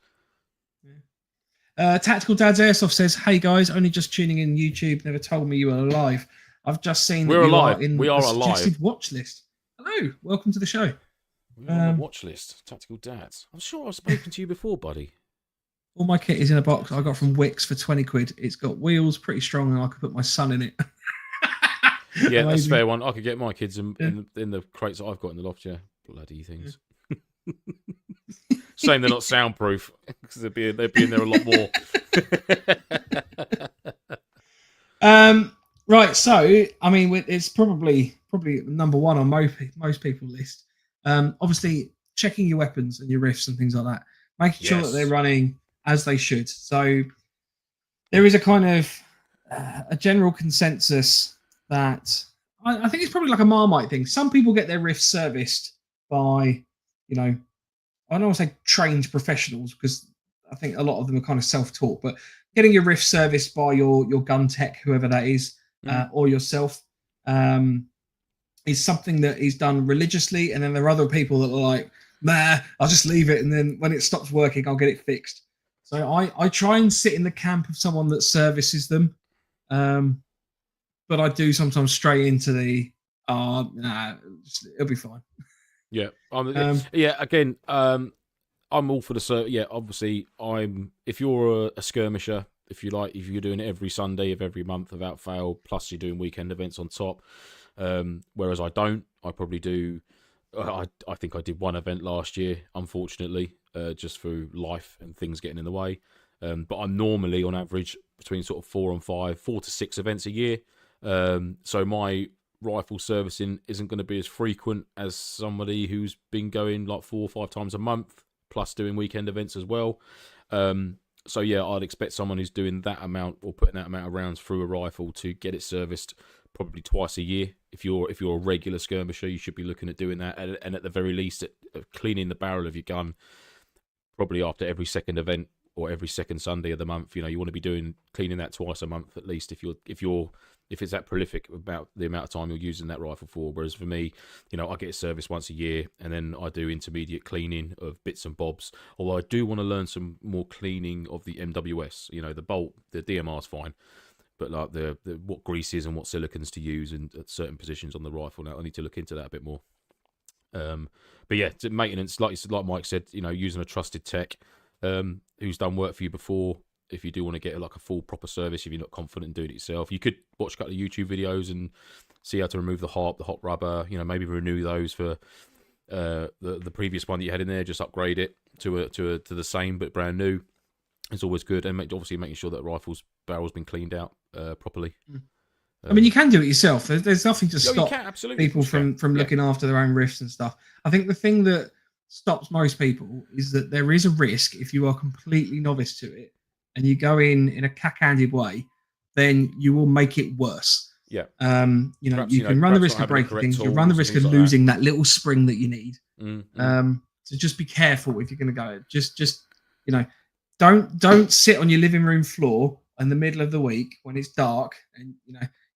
Speaker 1: Tactical Dad's Airsoft says, "Hey guys, only just tuning in YouTube. Never told me you were alive. I've just seen
Speaker 2: we're alive. We are
Speaker 1: suggested watch list. Hello, welcome to the show.
Speaker 2: We're on the watch list. Tactical Dads. I'm sure I've spoken to you before, buddy.
Speaker 1: All my kit is in a box I got from Wix for 20 quid. It's got wheels, pretty strong, and I could put my son in it."
Speaker 2: Yeah, that's a fair one. I could get my kids in the crates that I've got in the loft. Yeah, bloody things. Shame they're not soundproof because they'd be in there a lot more.
Speaker 1: Right, so I mean, it's probably number one on most people's list. Obviously, checking your weapons and your riffs and things like that, making sure that they're running as they should. So there is a kind of a general consensus that I think it's probably like a Marmite thing. Some people get their riffs serviced by, I don't want to say trained professionals because I think a lot of them are kind of self-taught, but getting your riff serviced by your gun tech, whoever that is, or yourself, is something that is done religiously. And then there are other people that are like, nah, I'll just leave it. And then when it stops working, I'll get it fixed. So I try and sit in the camp of someone that services them. But I do sometimes stray into the, it'll be fine.
Speaker 2: Yeah. Again, I'm all for the obviously if you're a skirmisher, if you're doing it every Sunday of every month without fail, plus you're doing weekend events on top. Whereas I probably do. I think I did one event last year, unfortunately, just through life and things getting in the way. But I'm normally on average between sort of 4 to 6 events a year. So my rifle servicing isn't going to be as frequent as somebody who's been going like 4 or 5 times a month, plus doing weekend events as well. So yeah, I'd expect someone who's doing that amount or putting that amount of rounds through a rifle to get it serviced probably twice a year. If you're a regular skirmisher, you should be looking at doing that, and at the very least, cleaning the barrel of your gun probably after every second event or every second Sunday of the month. You want to be cleaning that twice a month at least if it's that prolific about the amount of time you're using that rifle for. Whereas for me, I get it serviced once a year, and then I do intermediate cleaning of bits and bobs. Although I do want to learn some more cleaning of the MWS. The bolt, the DMR's fine, but like the what greases and what silicons to use at certain positions on the rifle. Now I need to look into that a bit more. But yeah, maintenance, like Mike said, using a trusted tech who's done work for you before. If you do want to get like a full proper service, if you're not confident in doing it yourself, you could watch a couple of YouTube videos and see how to remove the hot rubber. Maybe renew those for the previous one that you had in there. Just upgrade it to the same but brand new. It's always good, and obviously making sure that barrel's been cleaned out properly.
Speaker 1: I mean, you can do it yourself. There's nothing to stop people from looking after their own riffs and stuff. I think the thing that stops most people is that there is a risk if you are completely novice to it and you go in a cack-handed way, then you will make it worse.
Speaker 2: Yeah.
Speaker 1: Perhaps, you can run the risk of breaking things. You run the risk of losing that little spring that you need. So just be careful if you're going to go. Just don't sit on your living room floor in the middle of the week when it's dark and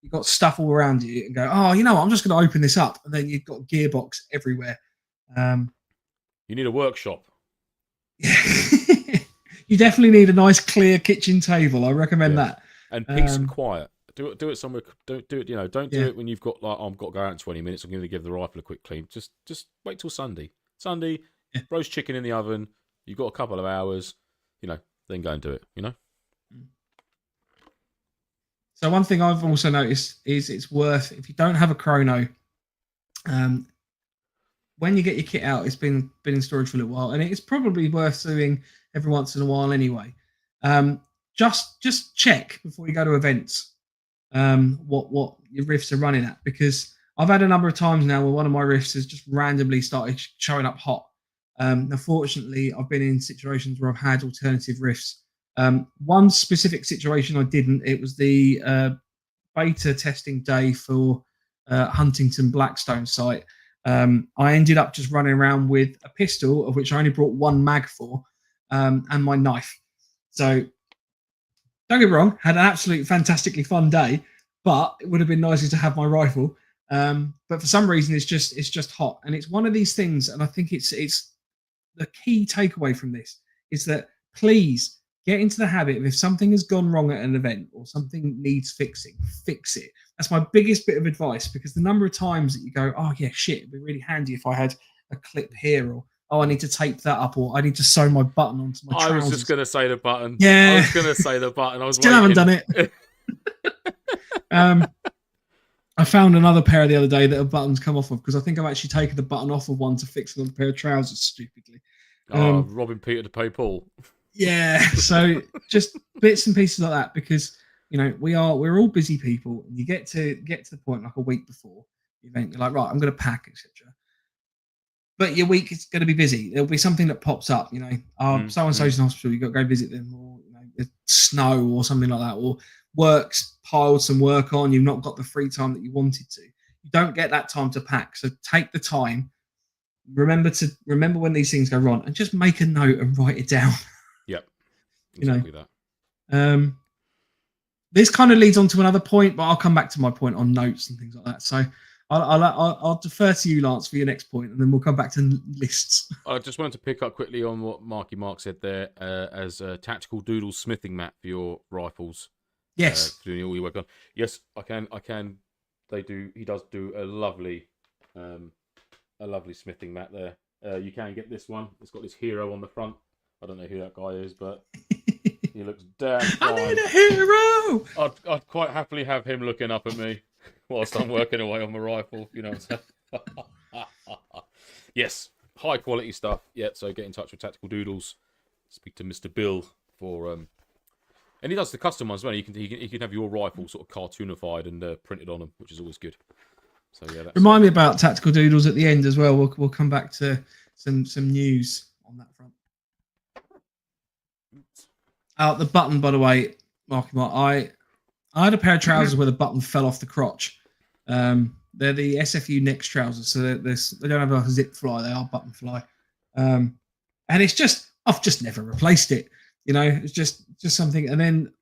Speaker 1: you've got stuff all around you and go, oh, I'm just going to open this up, and then you've got gearbox everywhere.
Speaker 2: You need a workshop.
Speaker 1: You definitely need a nice clear kitchen table. I recommend that.
Speaker 2: And peace and quiet. Do it somewhere. Don't do it. Don't do it when you've got like, I've got to go out in 20 minutes. I'm going to give the rifle a quick clean. Just wait till Sunday. Roast chicken in the oven. You've got a couple of hours. Then go and do it.
Speaker 1: So one thing I've also noticed is it's worth, if you don't have a chrono, when you get your kit out, it's been in storage for a little while, and it's probably worth doing every once in a while anyway. Just check before you go to events what your riffs are running at, because I've had a number of times now where one of my riffs has just randomly started showing up hot. Now, fortunately, I've been in situations where I've had alternative riffs. One specific situation I didn't. It was the beta testing day for Huntington Blackstone site. I ended up just running around with a pistol, of which I only brought one mag for, and my knife. So don't get me wrong, had an absolutely fantastically fun day, but it would have been nicer to have my rifle. But for some reason, it's just hot, and it's one of these things. And I think it's the key takeaway from this is that please get into the habit of, if something has gone wrong at an event or something needs fixing, fix it. That's my biggest bit of advice, because the number of times that you go, oh yeah, shit, it'd be really handy if I had a clip here, or oh, I need to tape that up, or I need to sew my button onto my trousers.
Speaker 2: I was just going to say the button.
Speaker 1: Yeah.
Speaker 2: I was going to say the button. I was
Speaker 1: still haven't done it. I found another pair the other day that a button's come off of, because I think I've actually taken the button off of one to fix another pair of trousers stupidly.
Speaker 2: Robbing Peter to pay Paul.
Speaker 1: Yeah, so just bits and pieces like that, because we're all busy people, and you get to the point like a week before the event, you're like, right, I'm going to pack, etc. But your week is going to be busy. There'll be something that pops up, so and so's in hospital, you got to go visit them, or there's snow or something like that, or work's piled some work on, you've not got the free time that you wanted to. You don't get that time to pack, so take the time. Remember when these things go wrong, and just make a note and write it down.
Speaker 2: Yep, exactly
Speaker 1: that. This kind of leads on to another point, but I'll come back to my point on notes and things like that. So I'll defer to you, Lance, for your next point, and then we'll come back to lists.
Speaker 2: I just wanted to pick up quickly on what Mark said there, as a tactical doodle smithing mat for your rifles.
Speaker 1: Yes,
Speaker 2: doing all your work on. Yes, I can. He does do a lovely smithing mat there. You can get this one. It's got this hero on the front. I don't know who that guy is, but he looks damn fine.
Speaker 1: I need a hero.
Speaker 2: I'd quite happily have him looking up at me whilst I'm working away on my rifle. Yes, high quality stuff. Yeah, so get in touch with Tactical Doodles. Speak to Mr. Bill for and he does the custom ones as well. He can have your rifle sort of cartoonified and printed on them, which is always good. So yeah,
Speaker 1: remind me about Tactical Doodles at the end as well. We'll come back to some news on that front. The button, by the way, Mark, I had a pair of trousers where the button fell off the crotch. They're the SFU Next trousers, so they don't have a zip fly; they are button fly. And I've just never replaced it. You know, it's just something, and then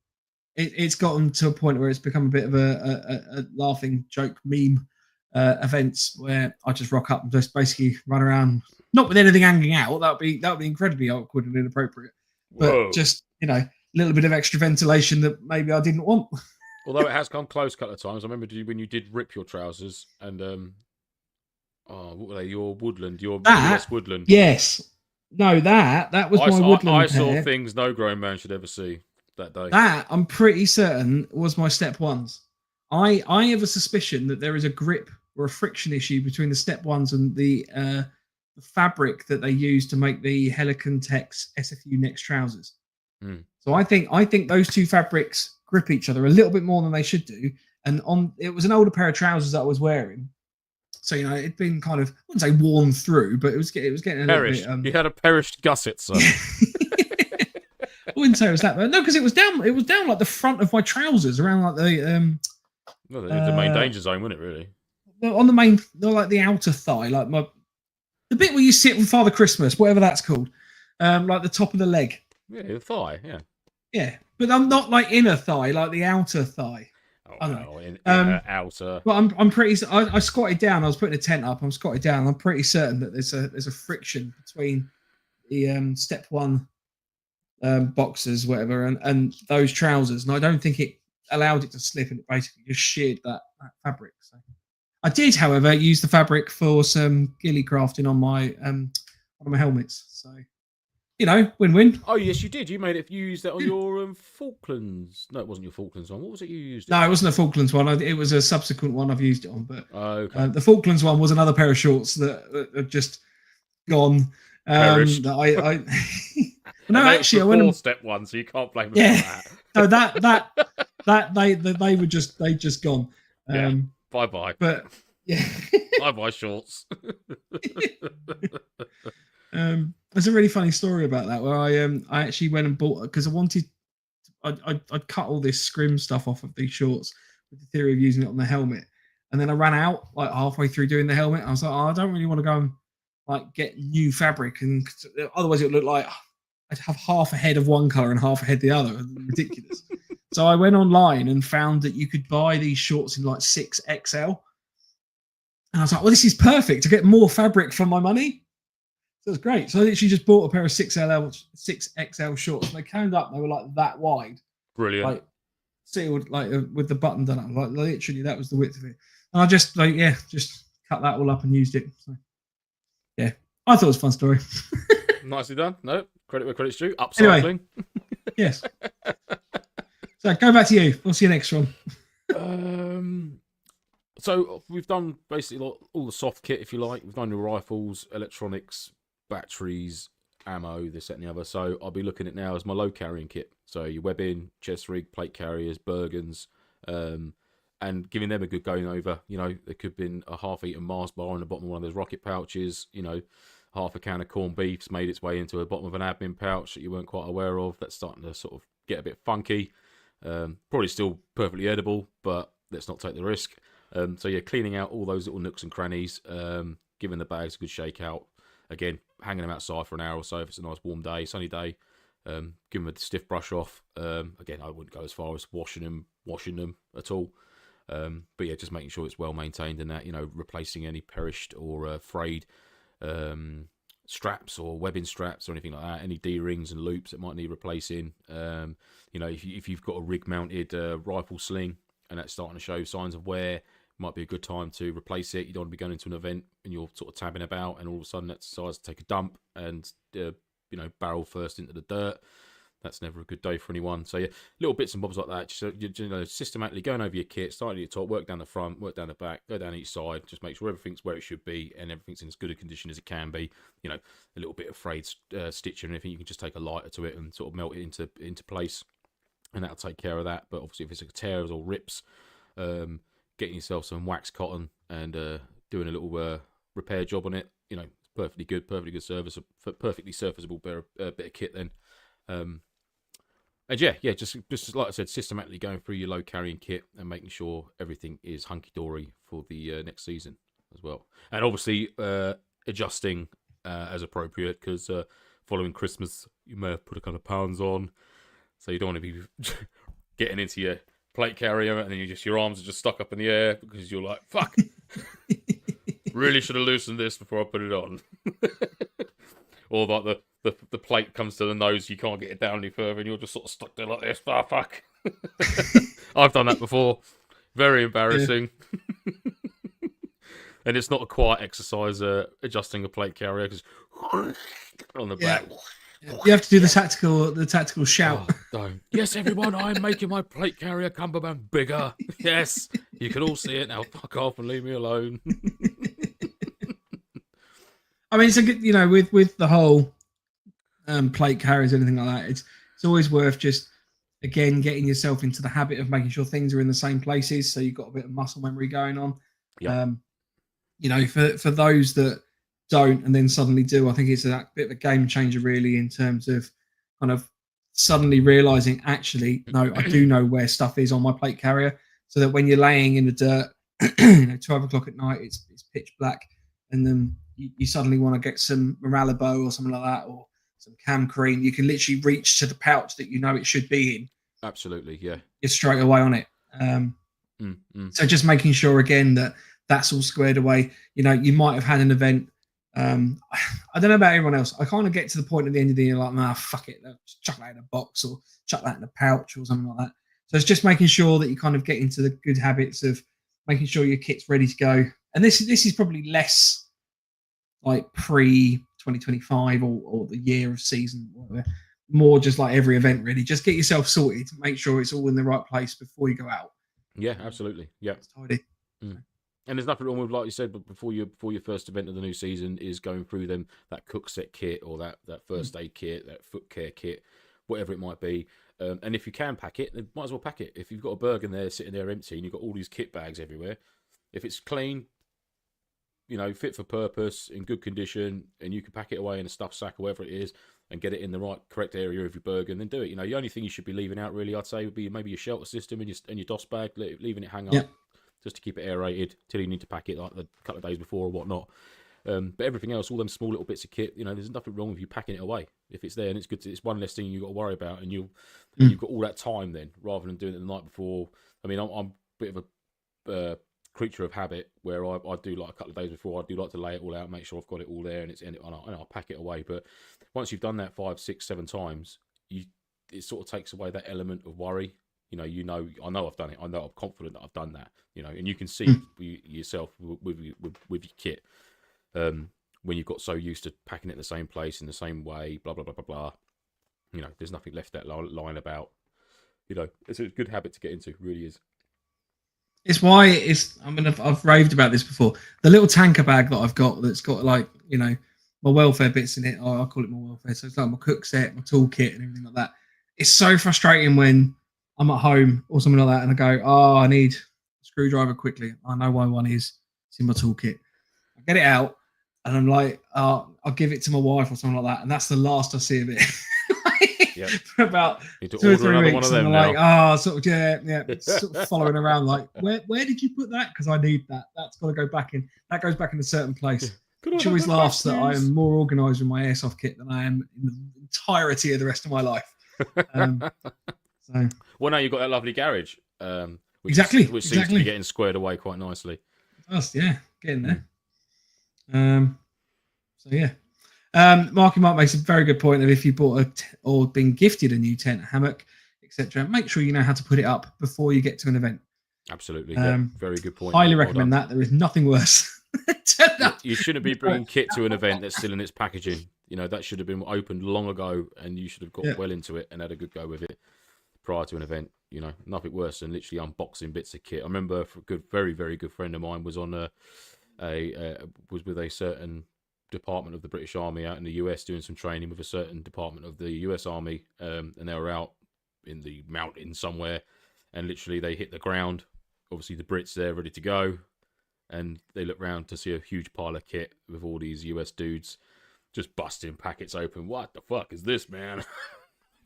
Speaker 1: it's gotten to a point where it's become a bit of a laughing joke meme events where I just rock up and just basically run around, not with anything hanging out. That would be incredibly awkward and inappropriate.
Speaker 2: Whoa.
Speaker 1: But just, you know, a little bit of extra ventilation that maybe I didn't want.
Speaker 2: Although it has come close a couple of times. I remember when you did rip your trousers and what were they? Your woodland, your US woodland.
Speaker 1: Yes. No, that was my woodland.
Speaker 2: I saw things no grown man should ever see that day.
Speaker 1: That I'm pretty certain was my step ones. I have a suspicion that there is a grip or a friction issue between the step ones and the fabric that they use to make the Helican Tex SFU Next trousers. So I think those two fabrics grip each other a little bit more than they should do. And it was an older pair of trousers that I was wearing, so you know it'd been kind of, I wouldn't say worn through, but it was getting a
Speaker 2: perished.
Speaker 1: little bit.
Speaker 2: You had a perished gusset, son.
Speaker 1: I wouldn't say it was that bad. No, because it was down like the front of my trousers, around like the
Speaker 2: the main danger zone, wasn't it? Really?
Speaker 1: On the main, like the outer thigh, like the bit where you sit with Father Christmas, whatever that's called, like the top of the leg.
Speaker 2: Yeah, the thigh. Yeah.
Speaker 1: Yeah, but I'm not like inner thigh, like the outer thigh.
Speaker 2: Oh, no, in outer.
Speaker 1: Well, I'm pretty. I squatted down. I was putting a tent up. I'm squatted down. I'm pretty certain that there's a friction between the step one boxers, whatever, and those trousers, and I don't think it allowed it to slip, and it basically just sheared that fabric. So I did, however, use the fabric for some ghillie crafting on my one of my helmets. So, you know, win-win.
Speaker 2: Oh yes, you did. You used that on your Falklands. No, it wasn't your Falklands one. What was it you used?
Speaker 1: No, it wasn't a Falklands one. It was a subsequent one I've used it on. But
Speaker 2: okay.
Speaker 1: The Falklands one was another pair of shorts that have just gone. That no, actually, I went and
Speaker 2: step one, so you can't blame them for
Speaker 1: that. No, they just gone.
Speaker 2: Bye bye.
Speaker 1: But yeah,
Speaker 2: bye bye shorts.
Speaker 1: There's a really funny story about that where I actually went and bought, because I'd cut all this scrim stuff off of these shorts with the theory of using it on the helmet, and then I ran out like halfway through doing the helmet. I was like, I don't really want to go and like get new fabric, and otherwise it would look like I'd have half a head of one color and half a head the other. Ridiculous. So I went online and found that you could buy these shorts in like 6XL, and I was like, well, this is perfect to get more fabric for my money. So it's great. So I literally just bought a pair of 6XL shorts. And they came up, they were like that wide.
Speaker 2: Brilliant.
Speaker 1: Like sealed, like with the button done up. Like literally, that was the width of it. And I just just cut that all up and used it. So yeah, I thought it was a fun story.
Speaker 2: Nicely done. No, credit where credit's due. Upcycling.
Speaker 1: Anyway, yes. So go back to you. What's your next one?
Speaker 2: So we've done basically all the soft kit, if you like. We've done your rifles, electronics, batteries, ammo, this, that, and the other. So I'll be looking at now as my low carrying kit. So your webbing, chest rig, plate carriers, Bergens, and giving them a good going over. You know, there could have been a half-eaten Mars bar in the bottom of one of those rocket pouches. You know, half a can of corned beef's made its way into the bottom of an admin pouch that you weren't quite aware of. That's starting to sort of get a bit funky. Probably still perfectly edible, but let's not take the risk. So yeah, cleaning out all those little nooks and crannies, giving the bags a good shake out. Again, hanging them outside for an hour or so if it's a nice warm day, sunny day. Give them a stiff brush off. Again, I wouldn't go as far as washing them at all. But yeah, just making sure it's well maintained and that, you know, replacing any perished or frayed straps or webbing straps or anything like that. Any D-rings and loops that might need replacing. You know, if you've got a rig-mounted rifle sling and that's starting to show signs of wear, might be a good time to replace it. You don't want to be going into an event and you're sort of tabbing about and all of a sudden that decides to take a dump and you know, barrel first into the dirt. That's never a good day for anyone. So yeah, little bits and bobs like that. Just, you know, systematically going over your kit, starting at the top, work down the front, work down the back, go down each side. Just make sure everything's where it should be and everything's in as good a condition as it can be. You know, a little bit of frayed stitching or anything, you can just take a lighter to it and sort of melt it into place, and that'll take care of that. But obviously, if it's like tears or rips, getting yourself some wax cotton and doing a little repair job on it, you know, perfectly good service, perfectly serviceable bit of kit then. And yeah, just like I said, systematically going through your low carrying kit and making sure everything is hunky dory for the next season as well. And obviously adjusting as appropriate, because following Christmas, you may have put a couple of pounds on, so you don't want to be getting into your plate carrier and then your arms are just stuck up in the air because you're like, fuck, really should have loosened this before I put it on. Or like the plate comes to the nose, you can't get it down any further, and you're just sort of stuck there like this. Ah, fuck. I've done that before. Very embarrassing. Yeah. And it's not a quiet exercise adjusting a plate carrier because on the back.
Speaker 1: You have to do the tactical shout.
Speaker 2: Oh, don't. Yes, everyone, I'm making my plate carrier cummerbund bigger. Yes, you can all see it now. Fuck off and leave me alone.
Speaker 1: I mean, it's a good, with the whole plate carriers, anything like that. It's always worth just again getting yourself into the habit of making sure things are in the same places, so you've got a bit of muscle memory going on.
Speaker 2: Yeah.
Speaker 1: For those that don't and then suddenly do, I think it's a bit of a game changer, really, in terms of kind of suddenly realizing, actually, no, I do know where stuff is on my plate carrier, so that when you're laying in the dirt, 12 o'clock at night, it's pitch black, and then you suddenly want to get some Moralabo or something like that, or some cam cream, you can literally reach to the pouch that you know it should be in.
Speaker 2: Absolutely, yeah.
Speaker 1: You're straight away on it. So just making sure, again, that that's all squared away. You might have had an event. I don't know about everyone else. I kind of get to the point at the end of the year like, nah, fuck it. Just chuck that in a box or chuck that in a pouch or something like that. So it's just making sure that you kind of get into the good habits of making sure your kit's ready to go. And this is probably less like pre-2025 or the year of season, whatever. More just like every event, really. Just get yourself sorted. Make sure it's all in the right place before you go out.
Speaker 2: Yeah, absolutely. Yeah.
Speaker 1: It's tidy.
Speaker 2: And there's nothing wrong with, like you said, but before your first event of the new season is going through that cook set kit or that first aid kit, that foot care kit, whatever it might be. And if you can pack it, then might as well pack it. If you've got a Bergen there sitting there empty and you've got all these kit bags everywhere, if it's clean, fit for purpose, in good condition, and you can pack it away in a stuff sack or whatever it is and get it in the right correct area of your Bergen, then do it. The only thing you should be leaving out, really, I'd say, would be maybe your shelter system and your DOS bag, leaving it hang up. Just to keep it aerated till you need to pack it like a couple of days before or whatnot. But everything else, all them small little bits of kit, there's nothing wrong with you packing it away. If it's there and it's good, it's one less thing you've got to worry about, and you've got all that time then, rather than doing it the night before. I mean, I'm a bit of a creature of habit where I do like a couple of days before, I do like to lay it all out, make sure I've got it all there, and I'll pack it away. But once you've done that 5, 6, 7 times, it sort of takes away that element of worry. I know I've done it. I know I'm confident that I've done that. And you can see yourself with your kit when you've got so used to packing it in the same place in the same way. Blah blah blah blah blah. There's nothing left that line about. It's a good habit to get into. It really is.
Speaker 1: It's why I've raved about this before. The little tanker bag that I've got that's got my welfare bits in it. I call it my welfare. So it's like my cook set, my toolkit, and everything like that. It's so frustrating when I'm at home or something like that, and I go, "Oh, I need a screwdriver quickly." I know why one is. It's in my toolkit. I get it out, and I'm like, "I'll give it to my wife or something like that," and that's the last I see of it. For about 2 or 3 weeks, and I'm like, sort of following around, like, where did you put that? Because I need that. That's got to go back in. That goes back in a certain place. She always laughs that I am more organised with my airsoft kit than I am in the entirety of the rest of my life.
Speaker 2: Well, now you've got that lovely garage, which
Speaker 1: exactly
Speaker 2: seems to be getting squared away quite nicely.
Speaker 1: Getting there. Marky Mark makes a very good point of if you bought or been gifted a new tent, hammock, etc., make sure you know how to put it up before you get to an event.
Speaker 2: Absolutely, very good point.
Speaker 1: Highly recommend that. There is nothing worse.
Speaker 2: You shouldn't be bringing kit to an event that's still in its packaging. that should have been opened long ago, and you should have got well into it and had a good go with it prior to an event. Nothing worse than literally unboxing bits of kit. I remember a very, very good friend of mine was on was with a certain department of the British Army out in the US doing some training with a certain department of the US Army, and they were out in the mountains somewhere, and literally they hit the ground. Obviously the Brits there ready to go, and they look round to see a huge pile of kit with all these US dudes just busting packets open. What the fuck is this, man?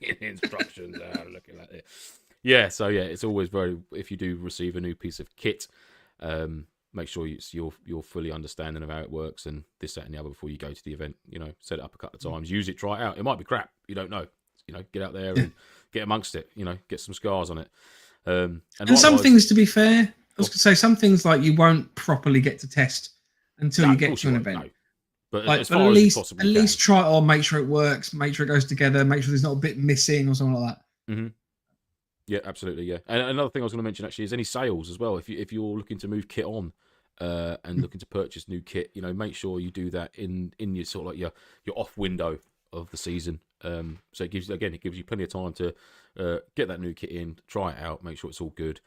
Speaker 2: Instructions out, looking at it. It's always very, if you do receive a new piece of kit, make sure you're fully understanding of how it works and this, that, and the other before you go to the event. Set it up a couple of times, use it, try it out. It might be crap. You don't know. Get out there and get amongst it. Get some scars on it. And
Speaker 1: some things, to be fair, I was going to say, some things like you won't properly get to test until you get to an event. No.
Speaker 2: But
Speaker 1: like,
Speaker 2: as far as you possibly
Speaker 1: at least try it on, make sure it works, make sure it goes together, make sure there's not a bit missing or something like that.
Speaker 2: Mm-hmm. Yeah, absolutely. Yeah, and another thing I was going to mention actually is any sales as well. If you're looking to move kit on and looking to purchase new kit, make sure you do that in your sort of like your off window of the season. So it gives you plenty of time to get that new kit in, try it out, make sure it's all good.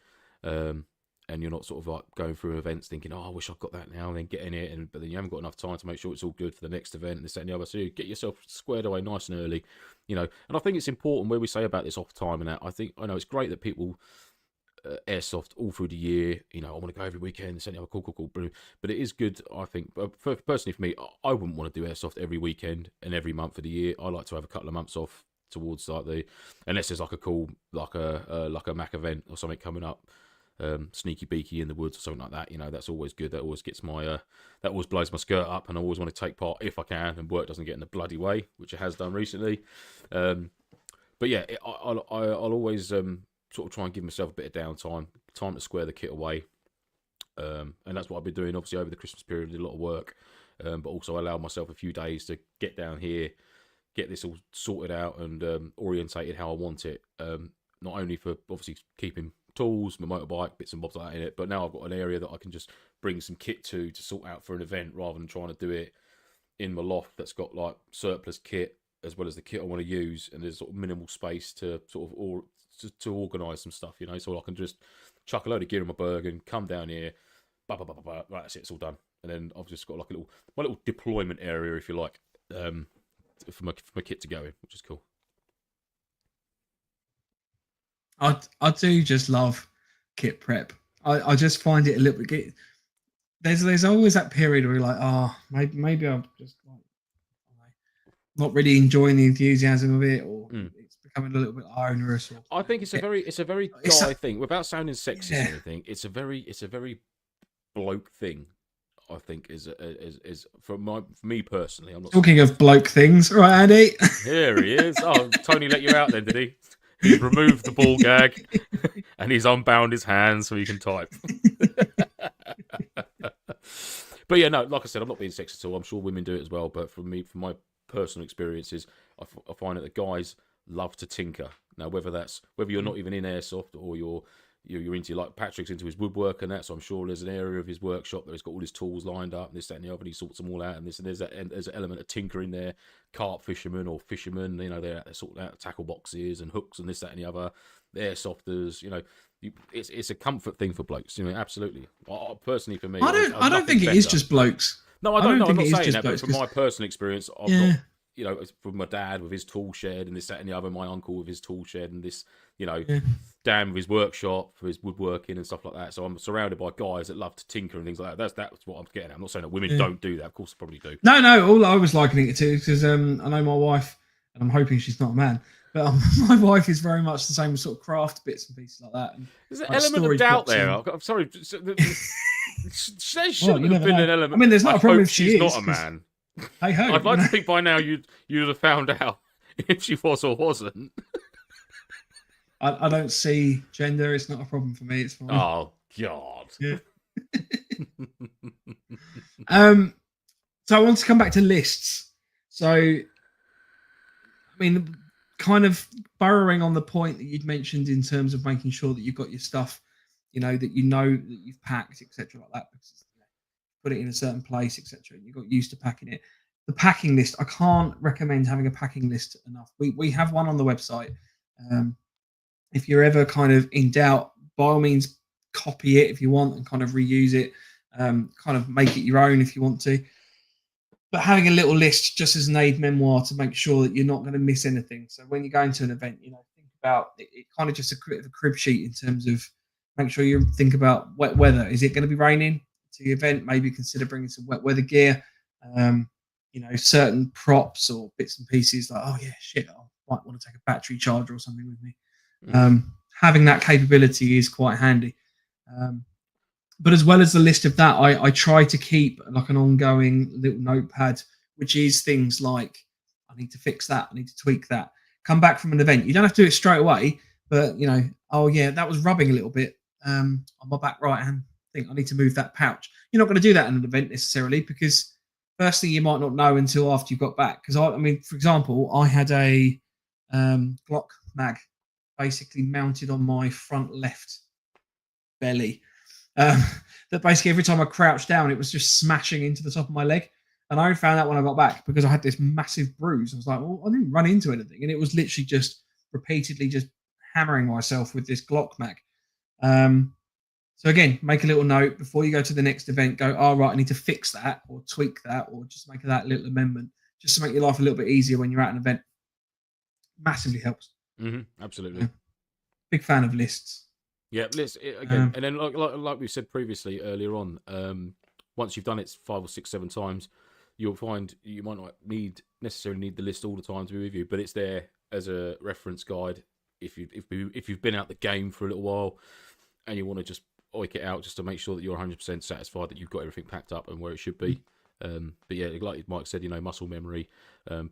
Speaker 2: And you're not sort of like going through events thinking, oh, I wish I've got that now, and then getting it, but then you haven't got enough time to make sure it's all good for the next event and this, that, and the other. So you get yourself squared away nice and early, And I think it's important where we say about this off time and that. I know it's great that people airsoft all through the year. I want to go every weekend, this, that, and the other, cool. But it is good, I think. Personally, for me, I wouldn't want to do airsoft every weekend and every month of the year. I like to have a couple of months off towards like unless there's like a cool like a Mac event or something coming up. Sneaky beaky in the woods or something like that, that's always good. That always gets that always blows my skirt up, and I always want to take part if I can, and work doesn't get in the bloody way, which it has done recently. But yeah, I'll always sort of try and give myself a bit of downtime, time to square the kit away, and that's what I've been doing. Obviously over the Christmas period, I did a lot of work, but also allow myself a few days to get down here, get this all sorted out and orientated how I want it. Not only for obviously keeping tools, my motorbike, bits and bobs like that in it, but now I've got an area that I can just bring some kit to sort out for an event, rather than trying to do it in my loft that's got like surplus kit as well as the kit I want to use, and there's sort of minimal space to sort of to organise some stuff, so I can just chuck a load of gear in my Bergen, come down here, right, that's it, it's all done, and then I've just got like my little deployment area, if you like, for my kit to go in, which is cool.
Speaker 1: I do just love kit prep. I just find it a little bit. There's always that period where you're like, oh, maybe I'm just like not really enjoying the enthusiasm of it, or it's becoming a little bit onerous.
Speaker 2: I think it's a very guy thing. Without sounding sexist or anything, it's a very bloke thing. I think is for me personally. I'm not
Speaker 1: talking of bloke things, right, Andy?
Speaker 2: Here he is. Oh, Tony let you out then, did he? He's removed the ball gag and he's unbound his hands so he can type. But yeah, no, like I said, I'm not being sexist at all. I'm sure women do it as well. But from my personal experiences, I find that the guys love to tinker. Now, whether you're not even in airsoft or you're into, like Patrick's into his woodwork and that, so I'm sure there's an area of his workshop that he's got all his tools lined up and this, that, and the other, and he sorts them all out, and there's an element of tinkering there. Carp fishermen or fishermen, they're sorting out tackle boxes and hooks and this, that, and the other. The airsofters, it's a comfort thing for blokes, absolutely. Personally, for me,
Speaker 1: I don't think it is just blokes.
Speaker 2: No, I don't know. I'm not saying that, but from my personal experience, I've got, from my dad with his tool shed and this, that, and the other, my uncle with his tool shed and this, Dan with his workshop for his woodworking and stuff like that. So I'm surrounded by guys that love to tinker and things like that. That's what I'm getting at. I'm not saying that women don't do that. Of course, they probably do.
Speaker 1: No. All I was likening it to, because I know my wife, and I'm hoping she's not a man, but my wife is very much the same sort of craft bits and pieces like that. And
Speaker 2: there's an element of doubt there. I'm sorry. There shouldn't have been an element.
Speaker 1: I mean, there's not a problem if she's
Speaker 2: not a man.
Speaker 1: Hey ho.
Speaker 2: I'd like to think by now you'd have found out if she was or wasn't.
Speaker 1: I don't see gender. It's not a problem for me. It's fine.
Speaker 2: Oh God.
Speaker 1: Yeah. So I want to come back to lists. So, I mean, kind of burrowing on the point that you'd mentioned in terms of making sure that you've got your stuff, that you've packed, etc., like that, because put it in a certain place, etc., and you got used to packing it. The packing list, I can't recommend having a packing list enough. We have one on the website. If you're ever kind of in doubt, by all means, copy it if you want and kind of reuse it. Kind of make it your own if you want to. But having a little list just as an aid memoir to make sure that you're not going to miss anything. So when you go into an event, think about it kind of just a bit of a crib sheet in terms of make sure you think about wet weather. Is it going to be raining to the event? Maybe consider bringing some wet weather gear. Certain props or bits and pieces like, oh yeah, shit, I might want to take a battery charger or something with me. Having that capability is quite handy. But as well as the list of that, I try to keep like an ongoing little notepad, which is things like I need to fix that, I need to tweak that. Come back from an event, you don't have to do it straight away, but oh yeah, that was rubbing a little bit on my back right hand. I think I need to move that pouch. You're not going to do that in an event necessarily, because first thing you might not know until after you got back. Because I mean, for example, I had a Glock mag basically mounted on my front left belly. That basically every time I crouched down, it was just smashing into the top of my leg. And I only found out when I got back because I had this massive bruise. I was like, well, I didn't run into anything. And it was literally just repeatedly just hammering myself with this Glock mag. So again, make a little note before you go to the next event. Go, oh, right, I need to fix that or tweak that or just make that little amendment just to make your life a little bit easier when you're at an event. Massively helps.
Speaker 2: Absolutely.
Speaker 1: Yeah. Big fan of lists.
Speaker 2: Yeah, lists again. And then like we said previously earlier on, once you've done it 5 or 6, 7 times, you'll find you might not necessarily need the list all the time to be with you, but it's there as a reference guide if you've been out the game for a little while and you want to just oik it out just to make sure that you're 100% satisfied that you've got everything packed up and where it should be. But yeah, like Mike said, muscle memory,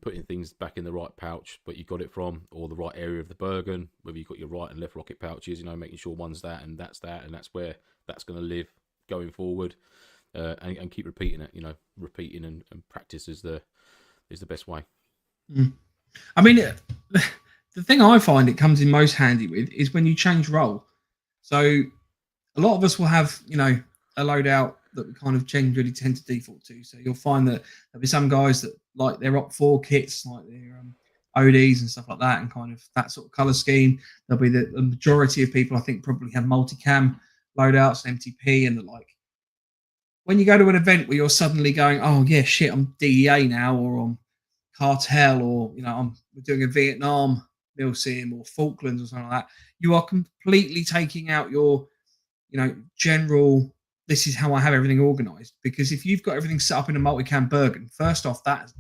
Speaker 2: putting things back in the right pouch, but you got it from, or the right area of the Bergen, whether you've got your right and left rocket pouches, making sure one's that and that's where that's going to live going forward, and keep repeating it. Repeating and practice is the best way.
Speaker 1: I mean, the thing I find it comes in most handy with is when you change role. So a lot of us will have, a loadout that we kind of generally tend to default to. So you'll find that there'll be some guys that like their Op4 kits, like their ODs and stuff like that, and kind of that sort of color scheme. There'll be the majority of people, I think, probably have multicam loadouts and MTP and the like. When you go to an event where you're suddenly going, oh yeah, shit, I'm DEA now, or I'm cartel, or we're doing a Vietnam milsim or Falklands or something like that, you are completely taking out your general, this is how I have everything organized. Because if you've got everything set up in a multicam Bergen, first off, that's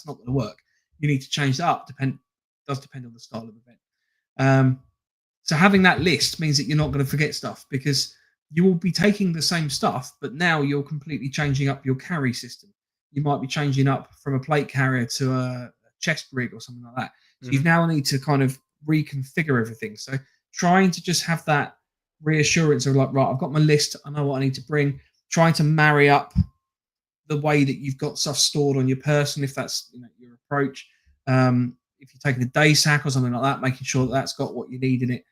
Speaker 1: not going to work. You need to change that up. Does depend on the style of event. So having that list means that you're not going to forget stuff, because you will be taking the same stuff, but now you're completely changing up your carry system. You might be changing up from a plate carrier to a chest rig or something like that. So you now need to kind of reconfigure everything. So trying to just have that reassurance of like, right, I've got my list, I know what I need to bring. Trying to marry up the way that you've got stuff stored on your person, if that's your approach. If you're taking a day sack or something like that, making sure that that's got what you need in it.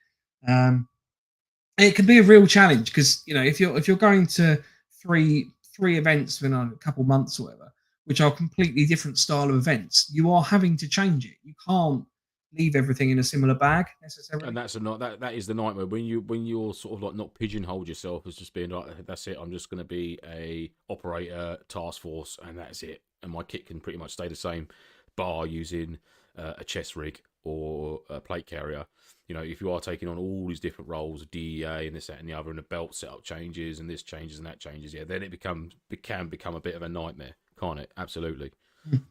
Speaker 1: It can be a real challenge, because if you're going to three events within a couple months or whatever, which are completely different style of events, you are having to change it. You can't leave everything in a similar bag necessarily.
Speaker 2: And that is the nightmare when you're sort of like not pigeonholed yourself as just being like, that's it, I'm just going to be a operator task force and that's it, and my kit can pretty much stay the same, bar using a chest rig or a plate carrier. If you are taking on all these different roles, DEA and this, that, and the other, and the belt setup changes and this changes and that changes, then it can become a bit of a nightmare, can't it? Absolutely.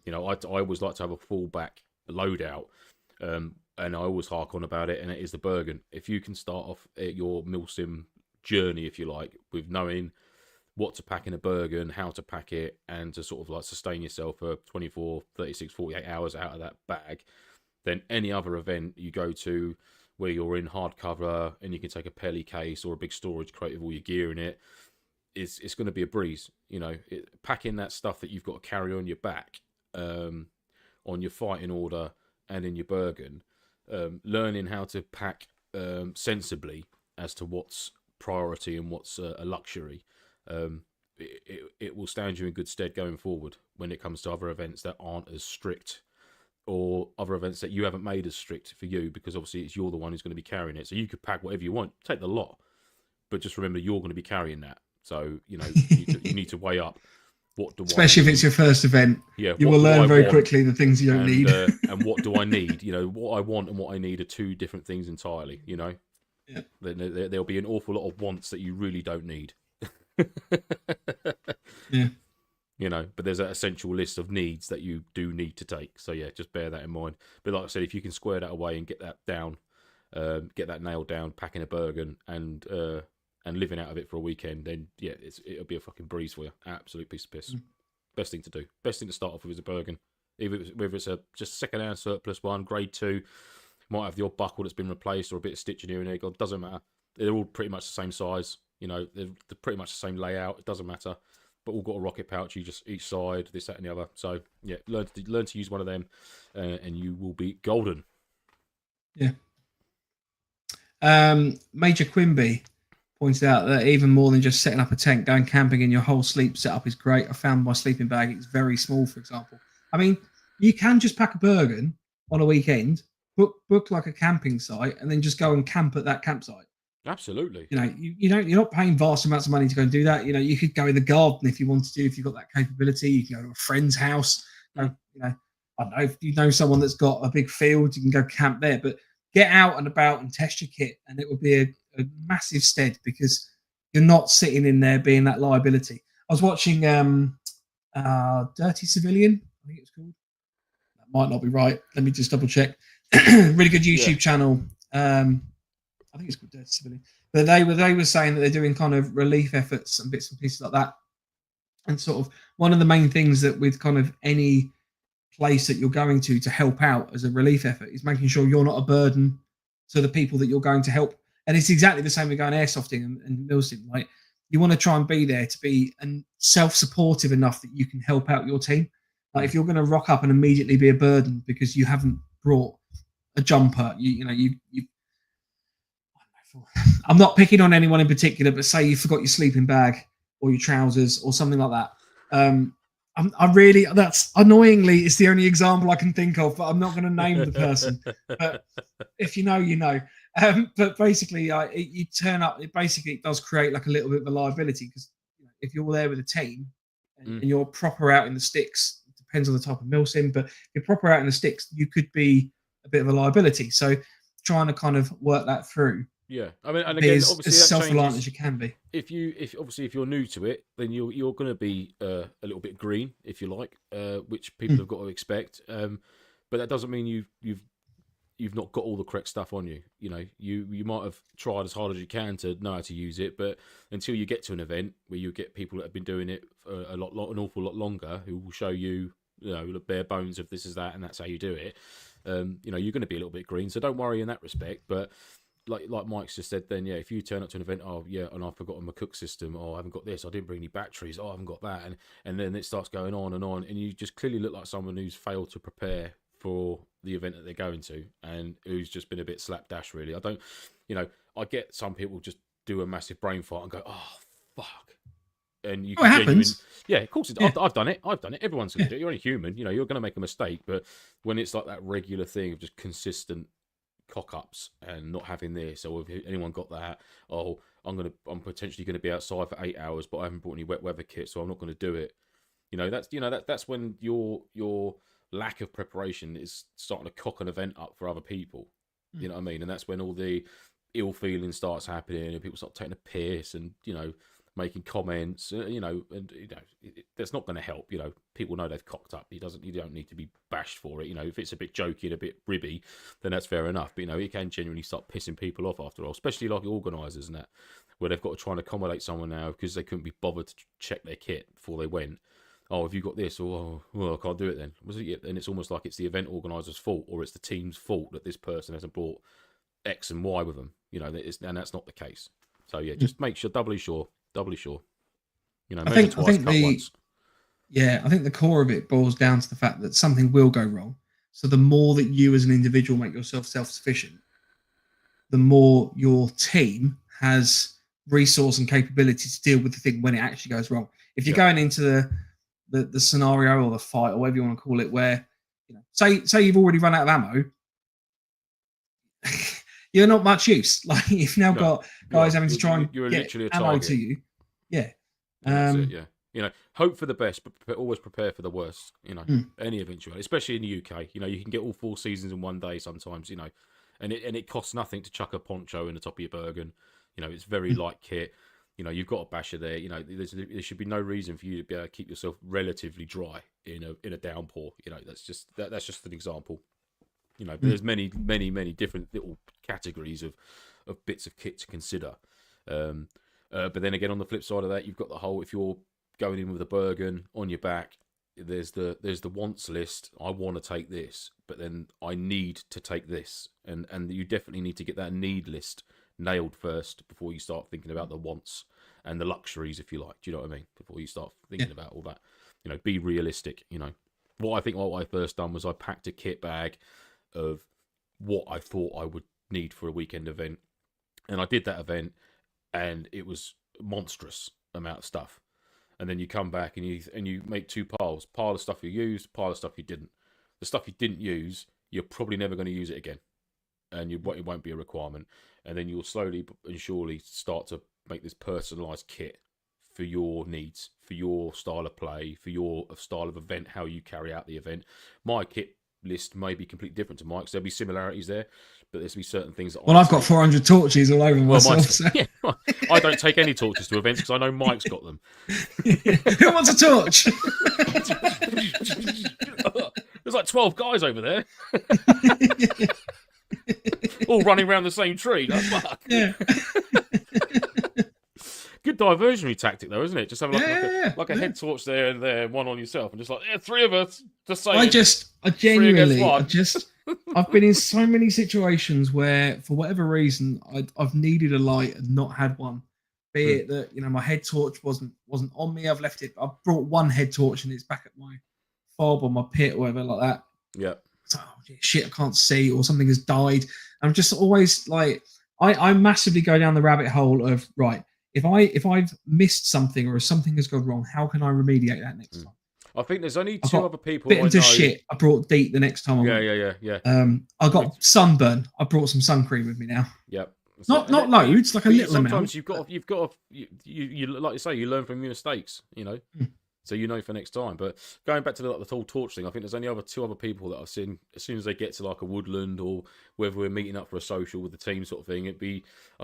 Speaker 2: I always like to have a fallback loadout, and I always hark on about it, and it is the Bergen. If you can start off your milsim journey, if you like, with knowing what to pack in a Bergen, how to pack it, and to sort of like sustain yourself for 24, 36, 48 hours out of that bag, then any other event you go to where you're in hardcover and you can take a pelly case or a big storage crate with all your gear in it, it's going to be a breeze. Packing that stuff that you've got to carry on your back, on your fighting order and in your Bergen, learning how to pack sensibly as to what's priority and what's a luxury, it will stand you in good stead going forward when it comes to other events that aren't as strict, or other events that you haven't made as strict for you, because obviously you're the one who's going to be carrying it. So you could pack whatever you want, take the lot, but just remember you're going to be carrying that. So you need to weigh up, what do
Speaker 1: especially if it's your first event.
Speaker 2: Yeah,
Speaker 1: you will learn very quickly the things you don't need.
Speaker 2: And what do I need? What I want and what I need are two different things entirely. Yeah. There'll be an awful lot of wants that you really don't need.
Speaker 1: Yeah.
Speaker 2: But there's an essential list of needs that you do need to take. So yeah, just bear that in mind. But like I said, if you can square that away and get that down, get that nailed down, pack in a Bergen, and and living out of it for a weekend, then yeah, it'll be a fucking breeze for you. Absolute piece of piss. Best thing to do. Best thing to start off with is a Bergen. Whether it's a just second-hand surplus one, grade 2, might have the odd buckle that's been replaced or a bit of stitching here and there. God, doesn't matter. They're all pretty much the same size. You know, they're pretty much the same layout. It doesn't matter. But all got a rocket pouch. You just each side, this, that, and the other. So yeah, learn to use one of them, and you will be golden.
Speaker 1: Yeah. Major Quimby pointed out that even more than just setting up a tent, going camping in your whole sleep setup is great. I found my sleeping bag, it's very small, for example. I mean, you can just pack a Bergen on a weekend, book like a camping site, and then just go and camp at that campsite.
Speaker 2: Absolutely.
Speaker 1: You know, you're not paying vast amounts of money to go and do that. You know, you could go in the garden if you wanted to, if you've got that capability. You can go to a friend's house. You know, I don't know, if you know someone that's got a big field, you can go camp there. But get out and about and test your kit, and it will be a massive stead, because you're not sitting in there being that liability. I was watching Dirty Civilian, I think it's called. That might not be right. Let me just double check. Really good YouTube channel. I think it's called Dirty Civilian. But they were saying that they're doing kind of relief efforts and bits and pieces like that. And sort of one of the main things that with kind of any place that you're going to help out as a relief effort is making sure you're not a burden to the people that you're going to help. And it's exactly the same with going airsofting and milsim. Like, you want to try and be there to be self-supportive enough that you can help out your team. Like, if you're going to rock up and immediately be a burden because you haven't brought a jumper, I'm not picking on anyone in particular, but say you forgot your sleeping bag or your trousers or something like that. That's annoyingly, it's the only example I can think of, but I'm not going to name the person. But if you know, you know. But basically, you turn up. It does create like a little bit of a liability, because if you're there with a team and you're proper out in the sticks, it depends on the type of milsim, but if you're proper out in the sticks, you could be a bit of a liability. So trying to kind of work that through.
Speaker 2: Yeah, I mean, and again, obviously,
Speaker 1: as self-reliant as you can be.
Speaker 2: If you're new to it, then you're going to be a little bit green, if you like, which people have got to expect. But that doesn't mean you've not got all the correct stuff on you. You know, you might have tried as hard as you can to know how to use it, but until you get to an event where you get people that have been doing it for an awful lot longer, who will show you, the bare bones of this is that, and that's how you do it. You're going to be a little bit green, so don't worry in that respect. But like Mike's just said, then if you turn up to an event, and I've forgotten my cook system, I haven't got this, I didn't bring any batteries, I haven't got that, and then it starts going on, and you just clearly look like someone who's failed to prepare for the event that they're going to, and who's just been a bit slapdash, really. I get some people just do a massive brain fart and go, oh fuck, and you can
Speaker 1: happens.
Speaker 2: Yeah, of course. I've done it. Everyone's going to do it. You're only human. You're going to make a mistake, but when it's like that regular thing of just consistent cock-ups and not having this, or if anyone got that, I'm potentially going to be outside for 8 hours, but I haven't brought any wet weather kit, so I'm not going to do it. That's when your lack of preparation is starting to cock an event up for other people. You know what I mean? And that's when all the ill feeling starts happening, and people start taking a piss and making comments. That's not going to help. People know they've cocked up. You don't need to be bashed for it. If it's a bit jokey and a bit ribby, then that's fair enough. But it can genuinely start pissing people off after all, especially like organisers and that, where they've got to try and accommodate someone now because they couldn't be bothered to check their kit before they went. Oh, have you got this? Or I can't do it then. And it's almost like it's the event organiser's fault, or it's the team's fault that this person hasn't brought X and Y with them. And that's not the case. So just make sure, doubly sure. Measure twice, cut once.
Speaker 1: Yeah, I think the core of it boils down to the fact that something will go wrong. So the more that you as an individual make yourself self-sufficient, the more your team has resource and capability to deal with the thing when it actually goes wrong. If you're going into the scenario or the fight or whatever you want to call it, where say you've already run out of ammo, you're not much use. Like, you've now got guys having to try and
Speaker 2: you're
Speaker 1: get
Speaker 2: literally a
Speaker 1: ammo
Speaker 2: target
Speaker 1: to you. Yeah.
Speaker 2: That's it, yeah. Hope for the best, but always prepare for the worst. Any eventuality, especially in the UK. You can get all 4 seasons in one day sometimes. And it costs nothing to chuck a poncho in the top of your Bergen. It's very light kit. You've got a basher there. There should be no reason for you to be able to keep yourself relatively dry in a downpour. That's just an example. But there's many different little categories of bits of kit to consider. But then again, on the flip side of that, you've got the whole, if you're going in with a Bergen on your back, there's the wants list. I want to take this, but then I need to take this, and you definitely need to get that need list nailed first before you start thinking about the wants and the luxuries, if you like. Do you know what I mean? Before you start thinking about all that, be realistic. What I first done was I packed a kit bag of what I thought I would need for a weekend event, and I did that event, and it was monstrous amount of stuff. And then you come back and you make two piles: pile of stuff you used, pile of stuff you didn't. The stuff you didn't use, you're probably never going to use it again, and it won't be a requirement. And then you'll slowly and surely start to make this personalised kit for your needs, for your style of play, for your style of event, how you carry out the event. My kit list may be completely different to Mike's. There'll be similarities there, but there's be certain things that
Speaker 1: I've got 400 torches all over myself. So.
Speaker 2: Yeah, I don't take any torches to events because I know Mike's got them.
Speaker 1: Who wants a torch?
Speaker 2: There's like 12 guys over there. All running around the same tree. Like, fuck. Yeah. Good diversionary tactic, though, isn't it? Just having like a head torch there and there, one on yourself, and just like, three of us. I've been in so many situations where, for whatever reason, I've needed a light and not had one. Be it that my head torch wasn't on me, I've left it. I've brought one head torch and it's back at my fob or my pit or whatever like that. Yeah.
Speaker 1: So, shit, I can't see, or something has died. I'm just always like, I massively go down the rabbit hole of, right, if I've missed something or if something has gone wrong, how can I remediate that next time?
Speaker 2: I think there's only two other people.
Speaker 1: Bit into shit. I brought DEET the next time.
Speaker 2: Yeah.
Speaker 1: I got sunburn. I brought some sun cream with me now.
Speaker 2: Yep.
Speaker 1: Not loads, like a little amount.
Speaker 2: Sometimes you've got you like you say, you learn from your mistakes. So for next time. But going back to the whole torch thing, I think there's only two other people that I've seen. As soon as they get to like a woodland or whether we're meeting up for a social with the team sort of thing, I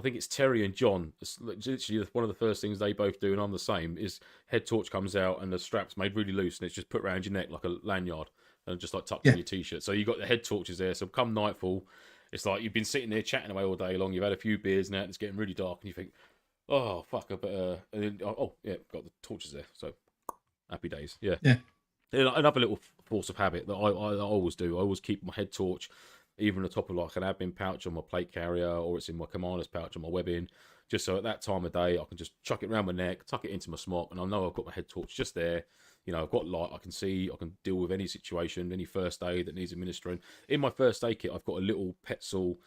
Speaker 2: think it's Terry and John. It's literally one of the first things they both do, and I'm the same. Is head torch comes out and the strap's made really loose and it's just put around your neck like a lanyard and just like tucked in your t-shirt. So you got the head torches there. So come nightfall, it's like you've been sitting there chatting away all day long. You've had a few beers now. It's getting really dark, and you think, oh fuck, I better. And then, got the torches there. So. Happy days, yeah. Another little force of habit that I always do. I always keep my head torch either on the top of like an admin pouch on my plate carrier, or it's in my commander's pouch on my webbing, just so at that time of day I can just chuck it around my neck, tuck it into my smock, and I know I've got my head torch just there. I've got light, I can see, I can deal with any situation, any first aid that needs administering. In my first aid kit, I've got a little Petzl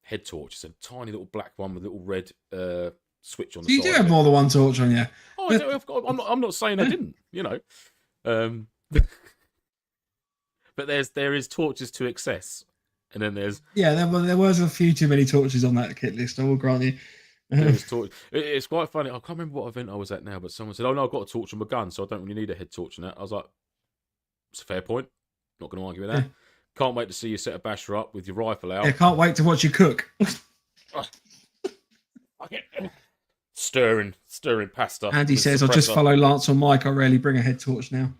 Speaker 2: head torch. It's a tiny little black one with a little red switch on the side.
Speaker 1: You do have more than one torch on you.
Speaker 2: Oh, I'm not saying I didn't, but there is torches to excess, and then there's
Speaker 1: there was a few too many torches on that kit list. I will grant you.
Speaker 2: It's quite funny. I can't remember what event I was at now, but someone said, "Oh no, I've got a torch on my gun, so I don't really need a head torch on that." I was like, "It's a fair point. Not going to argue with that." Can't wait to see you set a basher up with your rifle out.
Speaker 1: Yeah, can't wait to watch you cook.
Speaker 2: Stirring pasta.
Speaker 1: Andy says, "I'll just follow Lance on Mike. I rarely bring a head torch now."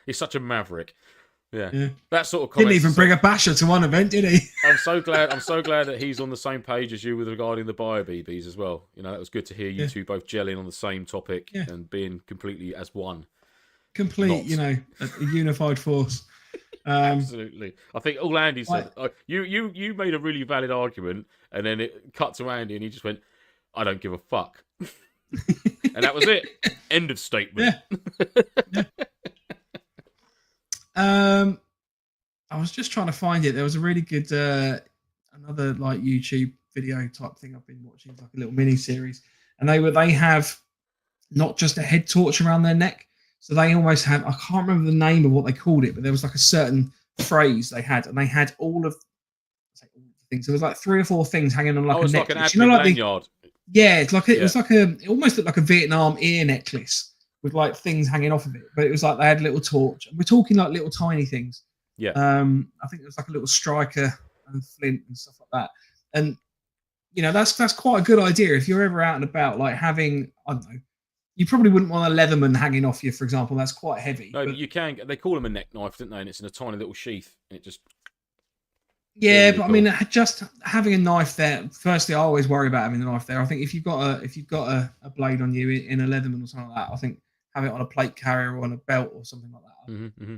Speaker 2: He's such a maverick. Yeah. That sort of comment.
Speaker 1: Didn't even bring a basher to one event, did he?
Speaker 2: I'm so glad that he's on the same page as you with regarding the bio BBs as well. That was good to hear you two both gelling on the same topic and being completely as one.
Speaker 1: Complete, a unified force.
Speaker 2: Absolutely. I think all Andy said, you made a really valid argument, and then it cut to Andy and he just went, "I don't give a fuck." And that was it. End of statement.
Speaker 1: I was just trying to find it. There was a really good another like YouTube video type thing I've been watching. It's like a little mini series, and they have not just a head torch around their neck, so they almost have, I can't remember the name of what they called it, but there was like a certain phrase they had, and they had all of the things. There was like 3 or 4 things hanging on like a necklace.
Speaker 2: Like an lanyard.
Speaker 1: It's like it was like it almost looked like a Vietnam ear necklace with like things hanging off of it, but it was like they had a little torch. And we're talking like little tiny things.
Speaker 2: Yeah.
Speaker 1: I think it was like a little striker and flint and stuff like that. And that's quite a good idea if you're ever out and about, like having, I don't know, you probably wouldn't want a Leatherman hanging off you, for example. That's quite heavy.
Speaker 2: No, but you can. They call them a neck knife, don't they? And it's in a tiny little sheath, and it just.
Speaker 1: Yeah,
Speaker 2: Really
Speaker 1: but
Speaker 2: cool.
Speaker 1: I mean, just having a knife there. Firstly, I always worry about having a knife there. I think if you've got a blade on you in a Leatherman or something like that, I think have it on a plate carrier or on a belt or something like that.
Speaker 2: Mm-hmm.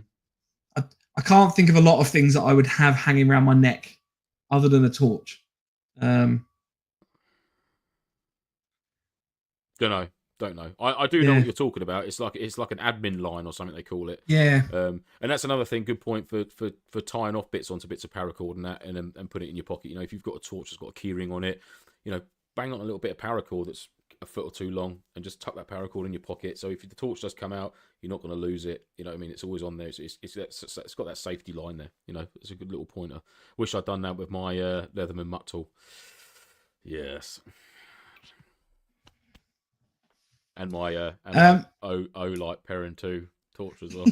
Speaker 1: I can't think of a lot of things that I would have hanging around my neck other than a torch.
Speaker 2: Don't know. I do know what you're talking about. It's like an admin line or something they call it.
Speaker 1: Yeah.
Speaker 2: And that's another thing. Good point for tying off bits onto bits of paracord and that, and put it in your pocket. You know, if you've got a torch that's got a keyring on it, you know, bang on a little bit of paracord that's a foot or two long, and just tuck that paracord in your pocket. So if the torch does come out, you're not going to lose it. You know what I mean? It's always on there. It's got that safety line there. You know, it's a good little pointer. Wish I'd done that with my Leatherman mutt tool. Yes. And my Olight Perrin 2 torch as well.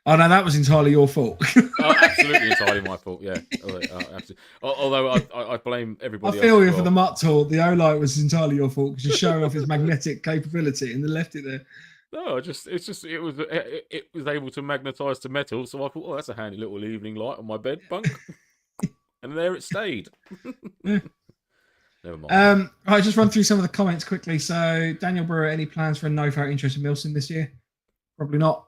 Speaker 1: Oh no, that was entirely your fault.
Speaker 2: Oh, absolutely entirely my fault. Yeah, absolutely. Although I blame everybody.
Speaker 1: I feel
Speaker 2: else
Speaker 1: you
Speaker 2: as
Speaker 1: for the
Speaker 2: well.
Speaker 1: mutt tool. The Olight was entirely your fault because you're showing off its magnetic capability and then left it there.
Speaker 2: No, it was able to magnetise to metal, so I thought, oh, that's a handy little evening light on my bed bunk, and there it stayed.
Speaker 1: Yeah.
Speaker 2: Never mind.
Speaker 1: I'll just run through some of the comments quickly. So, Daniel Brewer, any plans for a NoFo interest in Milsim this year? Probably not.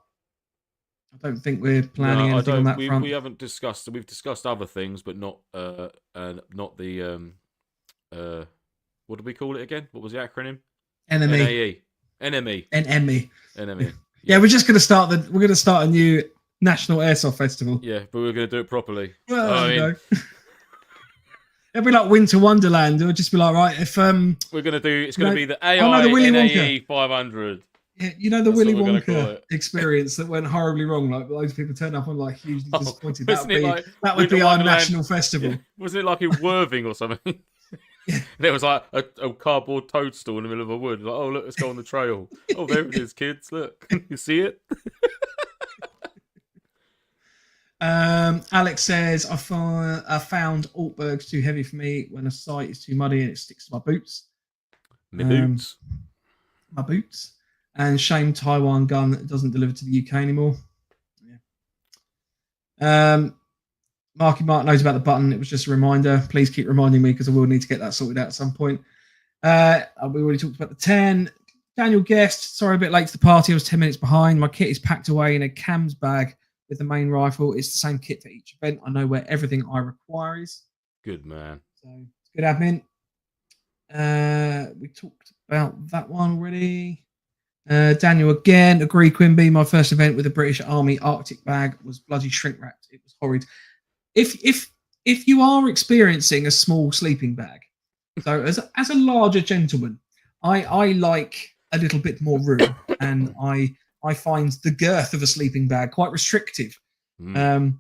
Speaker 1: I don't think we're planning anything on that front.
Speaker 2: We haven't discussed. We've discussed other things, but not the what do we call it again? What was the acronym?
Speaker 1: NME.
Speaker 2: NME.
Speaker 1: NME.
Speaker 2: NME.
Speaker 1: Yeah, we're just going to start a new National Airsoft Festival.
Speaker 2: Yeah, but we're going to do it properly.
Speaker 1: Well, I mean, it'll be like Winter Wonderland. It'll just be like, right, if
Speaker 2: we're going to do, it's going to be the AI
Speaker 1: the Willy
Speaker 2: NAE 500.
Speaker 1: Yeah, you know the Willy Wonka experience that went horribly wrong. Like loads of people turn up and like hugely disappointed. That would be our national festival.
Speaker 2: Yeah. Wasn't it like in Worthing or something? Yeah. There was like a cardboard toadstool in the middle of a wood. Like, oh look, let's go on the trail. Oh, there it is, kids. Look, you see it.
Speaker 1: Alex says, I found Altberg's too heavy for me when a site is too muddy and it sticks to my boots.
Speaker 2: My boots.
Speaker 1: My boots. And shame Taiwan gun that doesn't deliver to the UK anymore. Yeah. Marky Mark knows about the button. It was just a reminder. Please keep reminding me because I will need to get that sorted out at some point. We already talked about the 10. Daniel Guest, sorry, a bit late to the party. I was 10 minutes behind. My kit is packed away in a cams bag with the main rifle. It's the same kit for each event. I know where everything I require is.
Speaker 2: Good man.
Speaker 1: So it's good admin. We talked about that one already. Daniel again, agree Quimby. My first event with the British Army Arctic bag was bloody shrink wrapped. It was horrid. If you are experiencing a small sleeping bag, so as a larger gentleman, I like a little bit more room, and I find the girth of a sleeping bag quite restrictive. You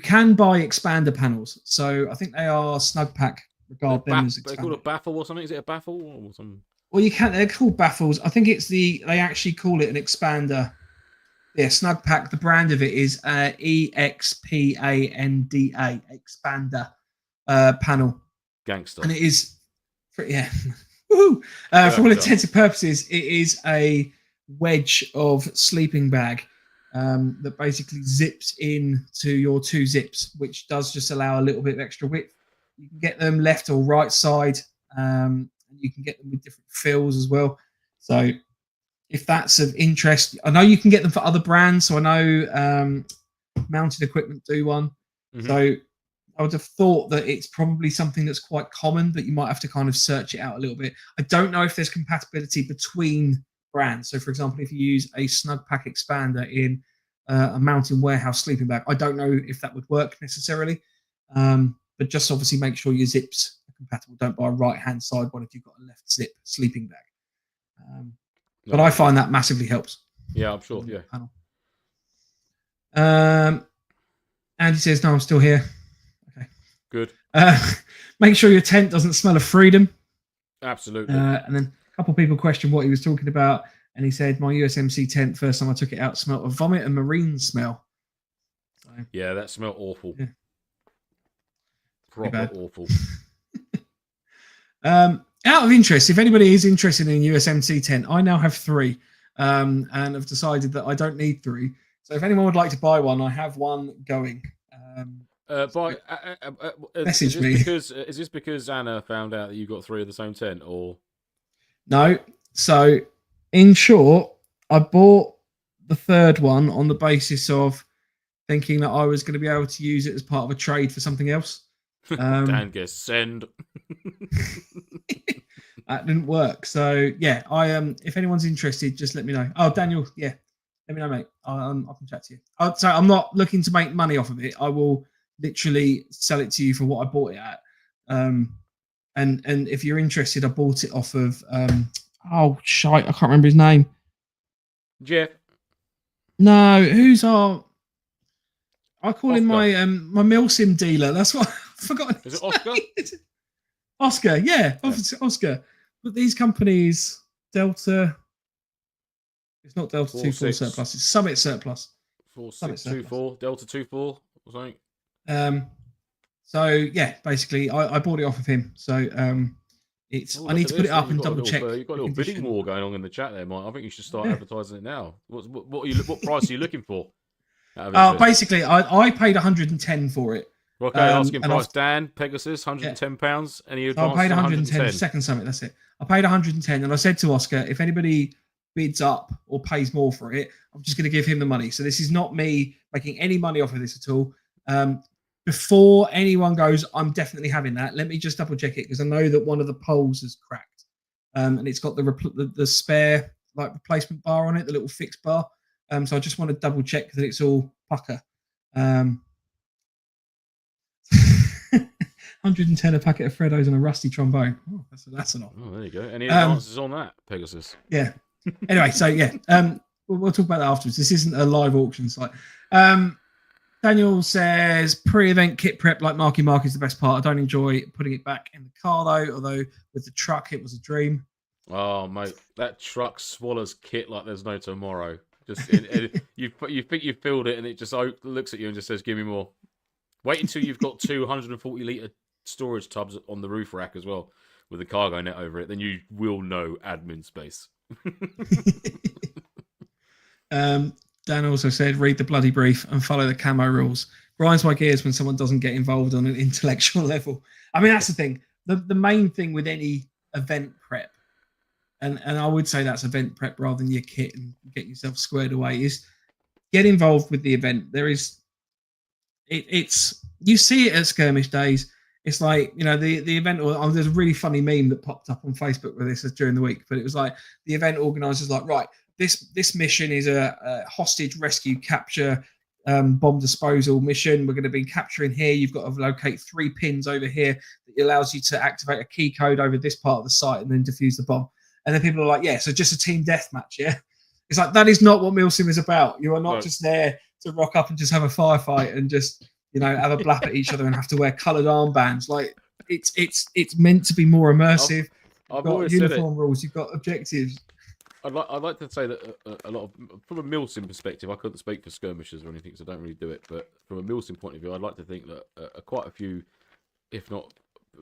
Speaker 1: can buy expander panels, so I think they are snug pack. Regard them as
Speaker 2: they're called a baffle or something. Is it a baffle or something?
Speaker 1: Well, they're called baffles. I think it's they actually call it an expander. Yeah, snug pack. The brand of it is EXPANDA expander panel.
Speaker 2: Gangster.
Speaker 1: And it is, yeah. Woohoo! For all intents and purposes, it is a wedge of sleeping bag that basically zips in to your two zips, which does just allow a little bit of extra width. You can get them left or right side. You can get them with different fills as well. So if that's of interest, I know you can get them for other brands. So I know Mounted Equipment do one. Mm-hmm. So I would have thought that it's probably something that's quite common, but you might have to kind of search it out a little bit. I don't know if there's compatibility between brands. So for example, if you use a snug pack expander in a Mountain Warehouse sleeping bag, I don't know if that would work necessarily. But just obviously make sure your zips are compatible. Don't buy a right-hand side one if you've got a left zip sleeping bag. But I find that massively helps.
Speaker 2: Yeah, I'm sure. Yeah.
Speaker 1: Andy says, no, I'm still here. Okay.
Speaker 2: Good.
Speaker 1: Make sure your tent doesn't smell of freedom.
Speaker 2: Absolutely.
Speaker 1: And then a couple of people questioned what he was talking about. And he said, my USMC tent, first time I took it out, smelled of vomit and marine smell. So,
Speaker 2: yeah, that smelled awful.
Speaker 1: Yeah.
Speaker 2: Proper awful.
Speaker 1: Out of interest, if anybody is interested in a USMC tent, I now have 3 and have decided that I don't need 3. So if anyone would like to buy one, I have one going. Message me.
Speaker 2: Is this because Anna found out that you got 3 of the same tent, or
Speaker 1: No. So, in short, I bought the third one on the basis of thinking that I was going to be able to use it as part of a trade for something else.
Speaker 2: Dan gets send?
Speaker 1: That didn't work. So yeah, if anyone's interested, just let me know. Oh, Daniel, yeah, let me know, mate. I can chat to you. So I'm not looking to make money off of it. I will literally sell it to you for what I bought it at. And if you're interested, I bought it off of oh shite, I can't remember his name.
Speaker 2: Jeff.
Speaker 1: No, who's our? I call
Speaker 2: Oscar.
Speaker 1: him my milsim dealer. That's what I forgot.
Speaker 2: Is it Oscar?
Speaker 1: Oscar, yeah, Oscar. But these companies, Delta, it's not Delta 24 Surplus, it's Summit Surplus.
Speaker 2: 4624, Delta 24 or something.
Speaker 1: So yeah, basically, I bought it off of him. So I need to put it up and double check.
Speaker 2: You've got a little bidding war going on in the chat there, Mike. I think you should start advertising it now. What price are you looking for?
Speaker 1: Basically, I paid 110 for it.
Speaker 2: Okay, asking price. Dan, Pegasus, £110. Any advance?
Speaker 1: I paid 110. Second Summit, that's it. I paid 110, and I said to Oscar, if anybody bids up or pays more for it, I'm just going to give him the money. So this is not me making any money off of this at all. Before anyone goes, I'm definitely having that. Let me just double check it because I know that one of the poles has cracked, and it's got the spare replacement bar on it, the little fixed bar. So I just want to double check that it's all pucker. 110 a packet of Freddos and a rusty trombone. Oh, that's an offer.
Speaker 2: Oh, there you go. Any answers on that, Pegasus?
Speaker 1: Yeah. Anyway, so yeah, we'll talk about that afterwards. This isn't a live auction site. Daniel says pre-event kit prep like Marky Mark is the best part. I don't enjoy putting it back in the car though. Although with the truck, it was a dream.
Speaker 2: Oh mate, that truck swallows kit like there's no tomorrow. Just you think you've filled it, and it just looks at you and just says, "Give me more." Wait until you've got 240-litre storage tubs on the roof rack as well, with a cargo net over it. Then you will know admin space.
Speaker 1: Dan also said, "Read the bloody brief and follow the camo rules." Grinds my gears when someone doesn't get involved on an intellectual level. I mean, that's the thing. The main thing with any event prep, and I would say that's event prep rather than your kit and get yourself squared away, is get involved with the event. There is, it's you see it at skirmish days. It's like, you know, the event. There's a really funny meme that popped up on Facebook with this during the week, but it was like the event organisers like, right, this mission is a hostage rescue capture bomb disposal mission. We're going to be capturing here. You've got to locate 3 pins over here that allows you to activate a key code over this part of the site and then defuse the bomb. And then people are like, yeah, so just a team deathmatch, yeah? It's like, that is not what Milsim is about. You are not just there to rock up and just have a firefight and just, you know, have a blap at each other and have to wear coloured armbands. Like, it's meant to be more immersive. You've got uniform rules. You've got objectives.
Speaker 2: I'd like to say that a lot of, from a Milsim perspective, I couldn't speak for skirmishers or anything, so I don't really do it. But from a Milsim point of view, I'd like to think that quite a few, if not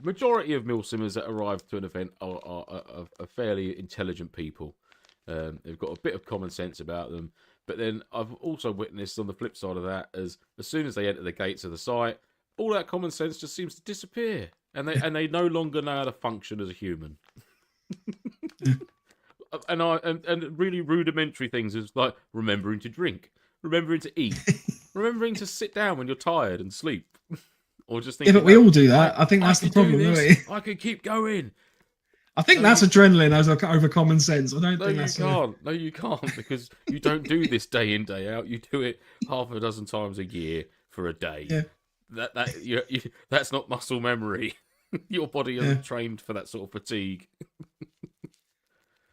Speaker 2: majority of Milsimmers that arrive to an event are fairly intelligent people. They've got a bit of common sense about them. But then I've also witnessed on the flip side of that, as soon as they enter the gates of the site, all that common sense just seems to disappear, and they no longer know how to function as a human. And really rudimentary things is like remembering to drink, remembering to eat, remembering to sit down when you're tired and sleep, or just thinking.
Speaker 1: Yeah, but we all do that. I think that's the problem, isn't it?
Speaker 2: I could keep going.
Speaker 1: I think that's adrenaline over common sense. I don't think that's.
Speaker 2: No, you can't, because you don't do this day in, day out. You do it half a dozen times a year for a day. Yeah. That's not muscle memory. Your body isn't trained for that sort of fatigue.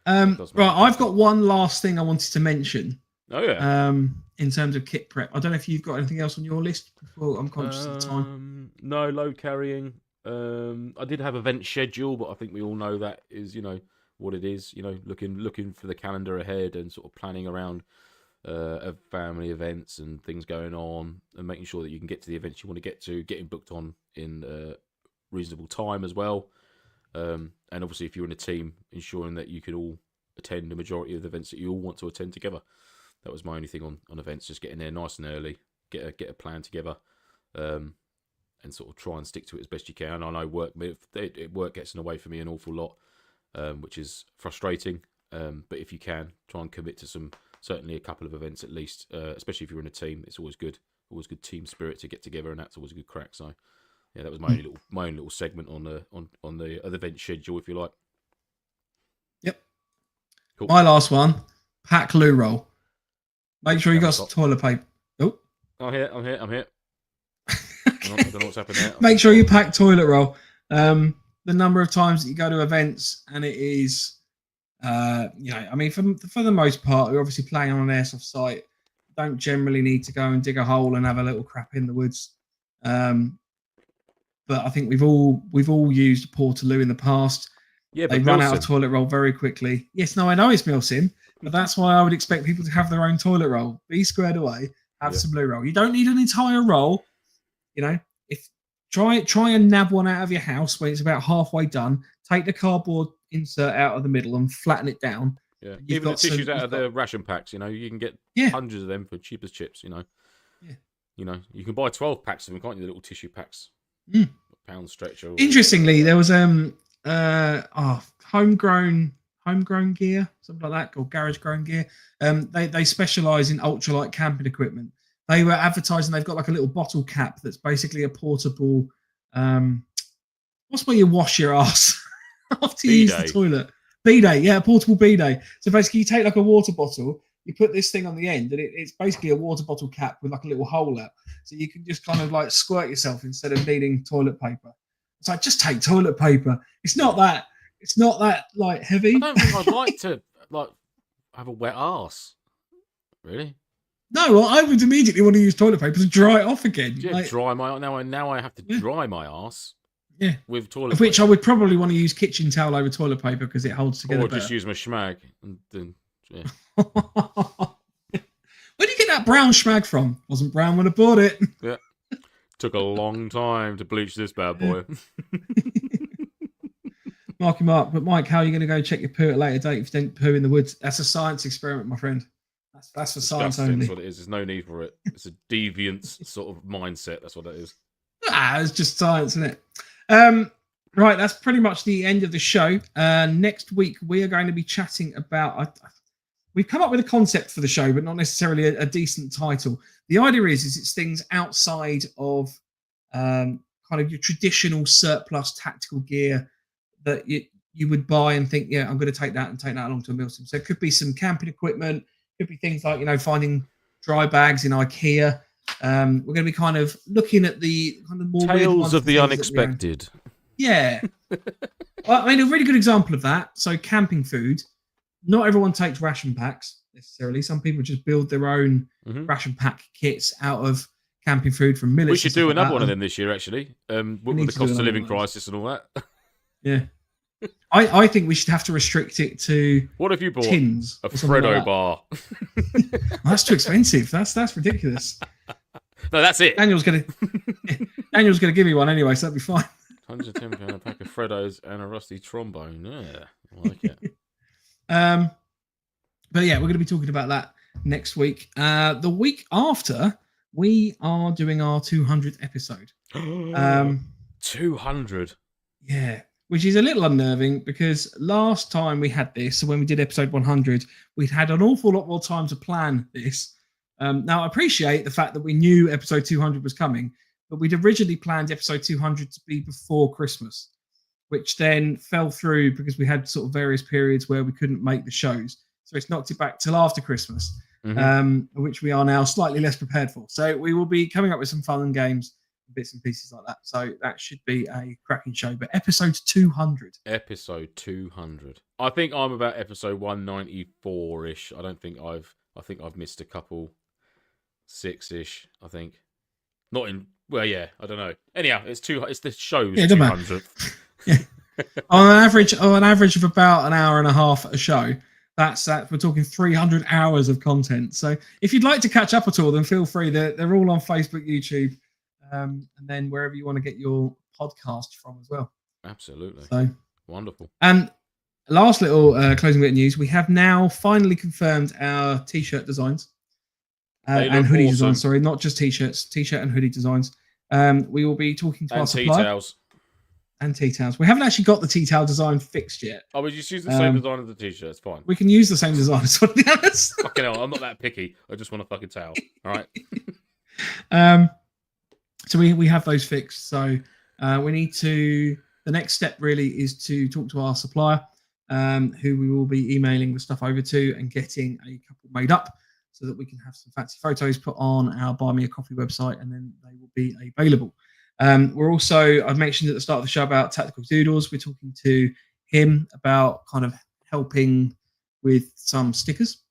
Speaker 1: Right, I've got one last thing I wanted to mention.
Speaker 2: Oh yeah.
Speaker 1: In terms of kit prep, I don't know if you've got anything else on your list before I'm conscious of the time.
Speaker 2: No, load carrying. I did have event schedule, but I think we all know that is, you know, what it is. You know, looking for the calendar ahead and sort of planning around family events and things going on, and making sure that you can get to the events you want to get to, getting booked on in reasonable time as well. And obviously, if you're in a team, ensuring that you can all attend the majority of the events that you all want to attend together. That was my only thing on events, just getting there nice and early, get a plan together. and sort of try and stick to it as best you can. I know work gets in the way for me an awful lot, which is frustrating. But if you can, try and commit to certainly a couple of events at least, especially if you're in a team. It's always good team spirit to get together, and that's always a good crack. So yeah, that was my own little segment on the event schedule, if you like.
Speaker 1: Yep.
Speaker 2: Cool.
Speaker 1: My last one, pack loo roll. Make sure you got some toilet paper. Oh,
Speaker 2: I'm here. Okay. I don't know what's happened there.
Speaker 1: Make sure you pack toilet roll. The number of times that you go to events and it is, I mean, for the most part, we're obviously playing on an airsoft site. Don't generally need to go and dig a hole and have a little crap in the woods. But I think we've all used a Portaloo in the past.
Speaker 2: Yeah,
Speaker 1: they run out of toilet roll very quickly. Yes, no, I know it's Milsim, but that's why I would expect people to have their own toilet roll. Be squared away, have some blue roll. You don't need an entire roll. If try and nab one out of your house when it's about halfway done. Take the cardboard insert out of the middle and flatten it down.
Speaker 2: Yeah, even the tissues out of the ration packs. You can get hundreds of them for cheap as chips. You can buy 12 packs of them, can't you? The little tissue packs. Pound stretcher.
Speaker 1: Interestingly, there was homegrown gear, something like that, or garage grown gear. They specialise in ultralight camping equipment. They were advertising they've got like a little bottle cap that's basically a portable. What's where you wash your ass after you use the toilet? Bidet, yeah, a portable bidet. So basically, you take like a water bottle, you put this thing on the end, and it's basically a water bottle cap with like a little hole out, so you can just kind of like squirt yourself instead of needing toilet paper. It's like, just take toilet paper. It's not that like heavy.
Speaker 2: I don't think I'd like to have a wet arse. Really?
Speaker 1: No, well, I would immediately want to use toilet paper to dry it off again.
Speaker 2: Yeah, dry my now I have to dry my arse.
Speaker 1: Yeah,
Speaker 2: with toilet
Speaker 1: which
Speaker 2: paper.
Speaker 1: I would probably want to use kitchen towel over toilet paper because it holds together.
Speaker 2: Or just use my schmag and then yeah.
Speaker 1: Where do you get that brown schmag from? Wasn't brown when I bought it.
Speaker 2: Yeah, took a long time to bleach this bad boy.
Speaker 1: Marky Mark, but Mike, how are you going to go check your poo at a later date if you didn't poo in the woods? That's a science experiment, my friend. That's for science only.
Speaker 2: That's what it is. There's no need for it. It's a deviant sort of mindset. That's what that is.
Speaker 1: It's just science, isn't it? Right, that's pretty much the end of the show. Next week, we are going to be chatting about... we've come up with a concept for the show, but not necessarily a decent title. The idea is it's things outside of kind of your traditional surplus tactical gear that you would buy and think, yeah, I'm going to take that along to a Milsim. So it could be some camping equipment, could be things like, finding dry bags in IKEA. We're going to be kind of looking at the kind of more
Speaker 2: tales of the unexpected.
Speaker 1: Yeah. Well, I mean, a really good example of that. So camping food, not everyone takes ration packs necessarily. Some people just build their own ration pack kits out of camping food from millets.
Speaker 2: We should do another one of them this year, actually. With the cost of living crisis and all that.
Speaker 1: Yeah. I think we should have to restrict it to
Speaker 2: what have you bought?
Speaker 1: Tins.
Speaker 2: A Freddo
Speaker 1: like
Speaker 2: bar.
Speaker 1: That's too expensive. That's ridiculous.
Speaker 2: No, that's it.
Speaker 1: Daniel's gonna give me one anyway, so that'll be fine.
Speaker 2: £110 a pack of Freddos and a rusty trombone. Yeah, I like it.
Speaker 1: But yeah, we're going to be talking about that next week. The week after, we are doing our 200th episode.
Speaker 2: 200.
Speaker 1: Yeah, which is a little unnerving because last time we had this, so when we did episode 100, we'd had an awful lot more time to plan this. Now, I appreciate the fact that we knew episode 200 was coming, but we'd originally planned episode 200 to be before Christmas, which then fell through because we had sort of various periods where we couldn't make the shows. So it's knocked it back till after Christmas, which we are now slightly less prepared for. So we will be coming up with some fun and games, bits and pieces like that. So that should be a cracking show. But episode 200.
Speaker 2: Episode 200. I think I'm about episode 194-ish. I think I've missed a couple. 6-ish, I think. Not in... Well, yeah, I don't know. Anyhow, it's the show's 200.
Speaker 1: Yeah. on an average of about an hour and a half a show. That's we're talking 300 hours of content. So if you'd like to catch up at all, then feel free. They're all on Facebook, YouTube, and then wherever you want to get your podcast from as well.
Speaker 2: Absolutely.
Speaker 1: So
Speaker 2: wonderful.
Speaker 1: And last little closing bit of news: we have now finally confirmed our t-shirt designs and hoodie designs. Sorry, not just t-shirts, t-shirt and hoodie designs. We will be talking to our
Speaker 2: And tea
Speaker 1: supplier.
Speaker 2: towels.
Speaker 1: And tea towels. We haven't actually got the tea towel design fixed yet.
Speaker 2: I would just use the same design as the t-shirt. It's fine.
Speaker 1: We can use the same design as one of the others.
Speaker 2: Fucking hell, I'm not that picky. I just want a fucking towel. All right.
Speaker 1: So we have those fixed. So we need to. The next step really is to talk to our supplier, who we will be emailing the stuff over to and getting a couple made up, so that we can have some fancy photos put on our Buy Me a Coffee website, and then they will be available. We're also, I've mentioned at the start of the show about Tactical Doodles. We're talking to him about kind of helping with some stickers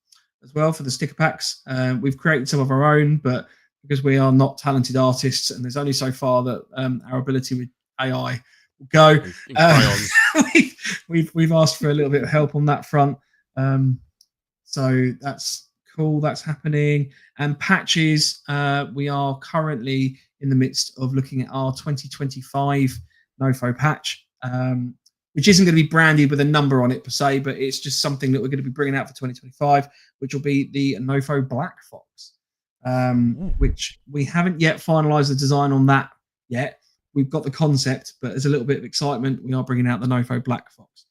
Speaker 1: as well for the sticker packs. We've created some of our own, but because we are not talented artists and there's only so far that our ability with AI will go, we've asked for a little bit of help on that front. So that's cool. That's happening. And patches, we are currently in the midst of looking at our 2025 NoFo patch, which isn't going to be branded with a number on it per se, but it's just something that we're going to be bringing out for 2025, which will be the NoFo Black Fox, which we haven't yet finalized the design on that yet. We've got the concept, but there's a little bit of excitement. We are bringing out the NoFo Black Fox.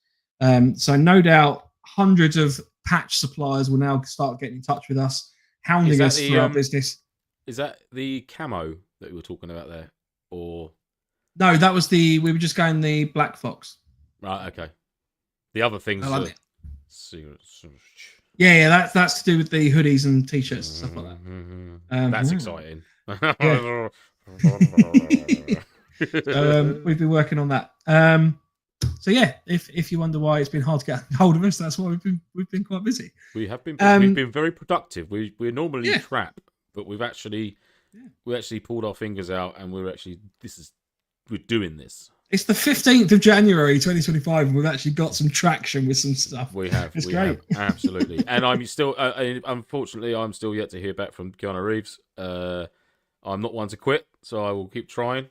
Speaker 1: So no doubt hundreds of patch suppliers will now start getting in touch with us, hounding us for our business.
Speaker 2: Is that the camo that we were talking about there? Or
Speaker 1: no, that was we were just going the Black Fox.
Speaker 2: Right, okay. The other things
Speaker 1: yeah, that's to do with the hoodies and t-shirts and stuff like that.
Speaker 2: That's exciting.
Speaker 1: We've been working on that. So yeah, if you wonder why it's been hard to get hold of us, that's why we've been quite busy.
Speaker 2: We have been we've been very productive. We're normally crap, but we actually pulled our fingers out, and we're doing this. It's the
Speaker 1: 15th of January 2025, and we've actually got some traction with some stuff.
Speaker 2: We have. It's great. Absolutely. And I'm still, unfortunately, I'm still yet to hear back from Keanu Reeves. I'm not one to quit, so I will keep trying.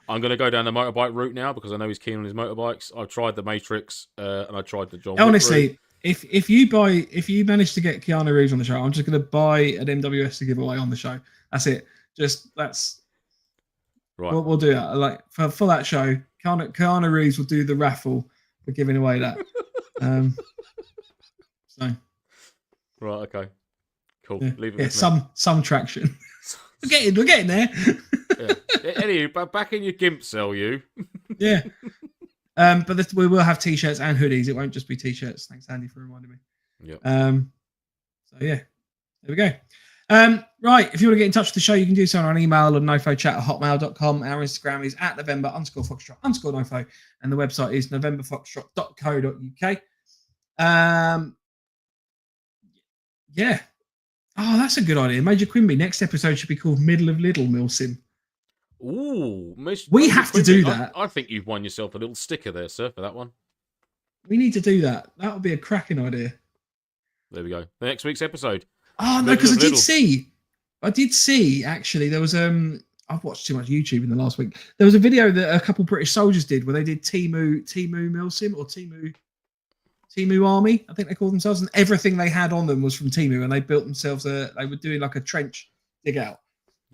Speaker 2: I'm going to go down the motorbike route now because I know he's keen on his motorbikes. I've tried the Matrix and I tried the John Wick
Speaker 1: Honestly,
Speaker 2: route.
Speaker 1: if you manage to get Keanu Reeves on the show, I'm just going to buy an MWS to give away on the show. That's it. That's right. We'll do that. Like for that show, Keanu Reeves will do the raffle for giving away that. So
Speaker 2: right, okay, cool.
Speaker 1: Yeah,
Speaker 2: leave it. Yeah,
Speaker 1: some traction. We're getting there.
Speaker 2: Yeah. Anyway, back in your gimp cell, you.
Speaker 1: Yeah. But we will have t-shirts and hoodies. It won't just be t-shirts. Thanks, Andy, for reminding me.
Speaker 2: Yep.
Speaker 1: So yeah, there we go. Right, if you want to get in touch with the show, you can do so on our email on nofochat@hotmail.com. Our Instagram is @November_Foxtrot_NoFo, and the website is novemberfoxtrot.co.uk. Yeah. Oh, that's a good idea. Major Quimby, next episode should be called Middle of Little Milsim.
Speaker 2: Ooh,
Speaker 1: we have to do that.
Speaker 2: I think you've won yourself a little sticker there, sir, for that one.
Speaker 1: We need to do that. That would be a cracking idea.
Speaker 2: There we go. The next week's episode.
Speaker 1: Oh no, because I did see actually there was I've watched too much YouTube in the last week. There was a video that a couple British soldiers did where they did Timu Milsim or Timu Army, I think they call themselves, and everything they had on them was from Timu, and they built themselves they were doing like a trench dig out.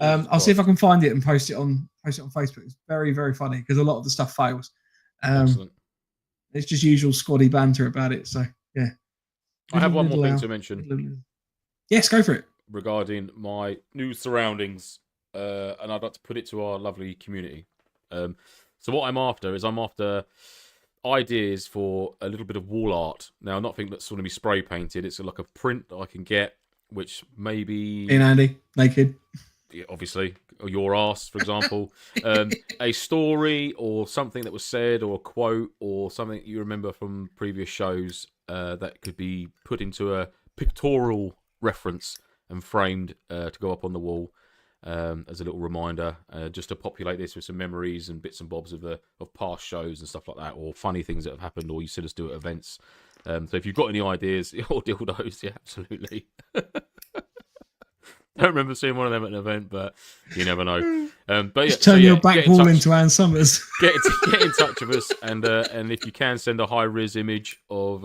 Speaker 1: I'll see if I can find it and post it on Facebook. It's very, very funny because a lot of the stuff fails. It's just usual squaddy banter about it. So yeah.
Speaker 2: I have one more thing to mention.
Speaker 1: Yes, go for it.
Speaker 2: Regarding my new surroundings, and I'd like to put it to our lovely community. So what I'm after ideas for a little bit of wall art. Now, I'm not thinking that's going to be spray painted. It's like a print that I can get, which maybe...
Speaker 1: In Andy, naked.
Speaker 2: Yeah, obviously, or your ass, for example. A story or something that was said, or a quote, or something you remember from previous shows that could be put into a pictorial reference and framed to go up on the wall as a little reminder, just to populate this with some memories and bits and bobs of past shows and stuff like that, or funny things that have happened, or you see us do at events. So if you've got any ideas or dildos, yeah, absolutely. Don't remember seeing one of them at an event, but you never know. But yeah,
Speaker 1: just turn your back wall into Anne Summers.
Speaker 2: Get in touch with us, and if you can, send a high res image of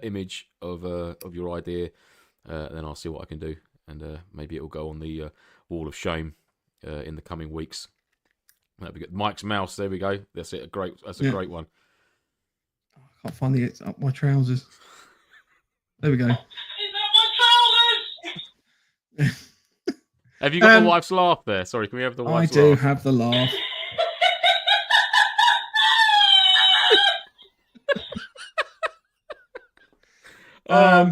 Speaker 2: image of your idea, then I'll see what I can do, and maybe it'll go on the wall of shame in the coming weeks. That'd be good. Mike's mouse. There we go. That's it. That's a great one.
Speaker 1: I can't find it up my trousers. There we go.
Speaker 2: Have you got the wife's laugh there? Sorry, can we have the wife's laugh?
Speaker 1: I do have the laugh.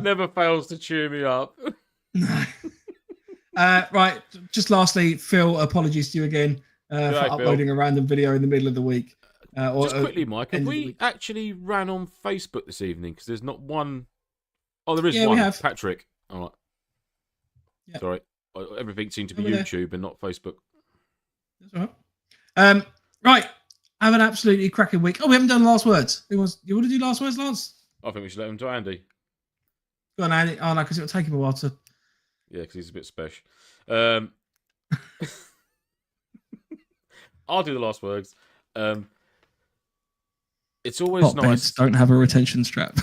Speaker 2: Never fails to cheer me up.
Speaker 1: No. Right, just lastly, Phil, apologies to you again for uploading a random video in the middle of the week.
Speaker 2: Just quickly, Mike, have we actually ran on Facebook this evening? Because there's not one... Oh, there is one. We have. Patrick. All right.
Speaker 1: Yeah.
Speaker 2: Sorry. Everything seemed to be YouTube and not Facebook.
Speaker 1: That's all right. Right. Have an absolutely cracking week. Oh, we haven't done last words. You want to do last words, Lance?
Speaker 2: I think we should let him to Andy.
Speaker 1: Go on, Andy. Oh, no, because it'll take him a while to...
Speaker 2: Yeah, because he's a bit special. I'll do the last words. It's always
Speaker 1: Hot
Speaker 2: nice.
Speaker 1: Beds don't have a retention strap.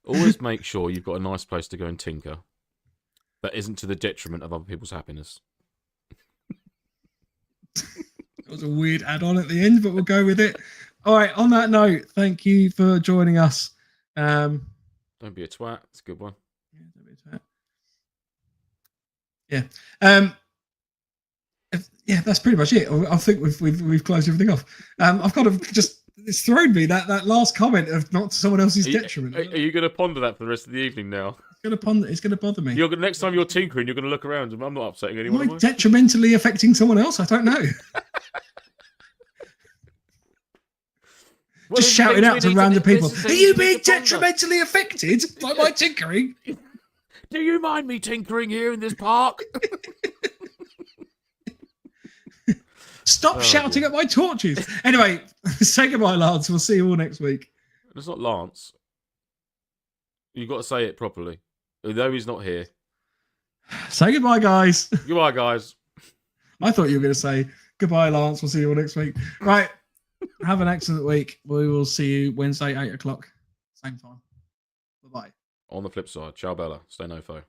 Speaker 2: Always make sure you've got a nice place to go and tinker that isn't to the detriment of other people's happiness.
Speaker 1: That was a weird add-on at the end, but we'll go with it. All right, on that note, thank you for joining us.
Speaker 2: Don't be a twat. It's a good one.
Speaker 1: Yeah, don't be a twat. Yeah. Yeah, that's pretty much it. I think we've closed everything off. I've kind of just... It's thrown me that last comment of not to someone else's detriment.
Speaker 2: Are you going to ponder that for the rest of the evening now?
Speaker 1: It's going to bother me.
Speaker 2: Next time you're tinkering, you're going to look around. I'm not upsetting anyone.
Speaker 1: Am I detrimentally affecting someone else? I don't know. Just shouting out to random people. Are you being detrimentally affected by my tinkering?
Speaker 2: Do you mind me tinkering here in this park?
Speaker 1: Stop shouting at my torches. Anyway, say goodbye, Lance. We'll see you all next week.
Speaker 2: It's not Lance. You've got to say it properly. Although he's not here.
Speaker 1: Say goodbye, guys.
Speaker 2: Goodbye, guys.
Speaker 1: I thought you were going to say goodbye, Lance. We'll see you all next week. Right. Have an excellent week. We will see you Wednesday, 8 o'clock. Same time. Bye-bye.
Speaker 2: On the flip side, ciao Bella. Stay NoFo.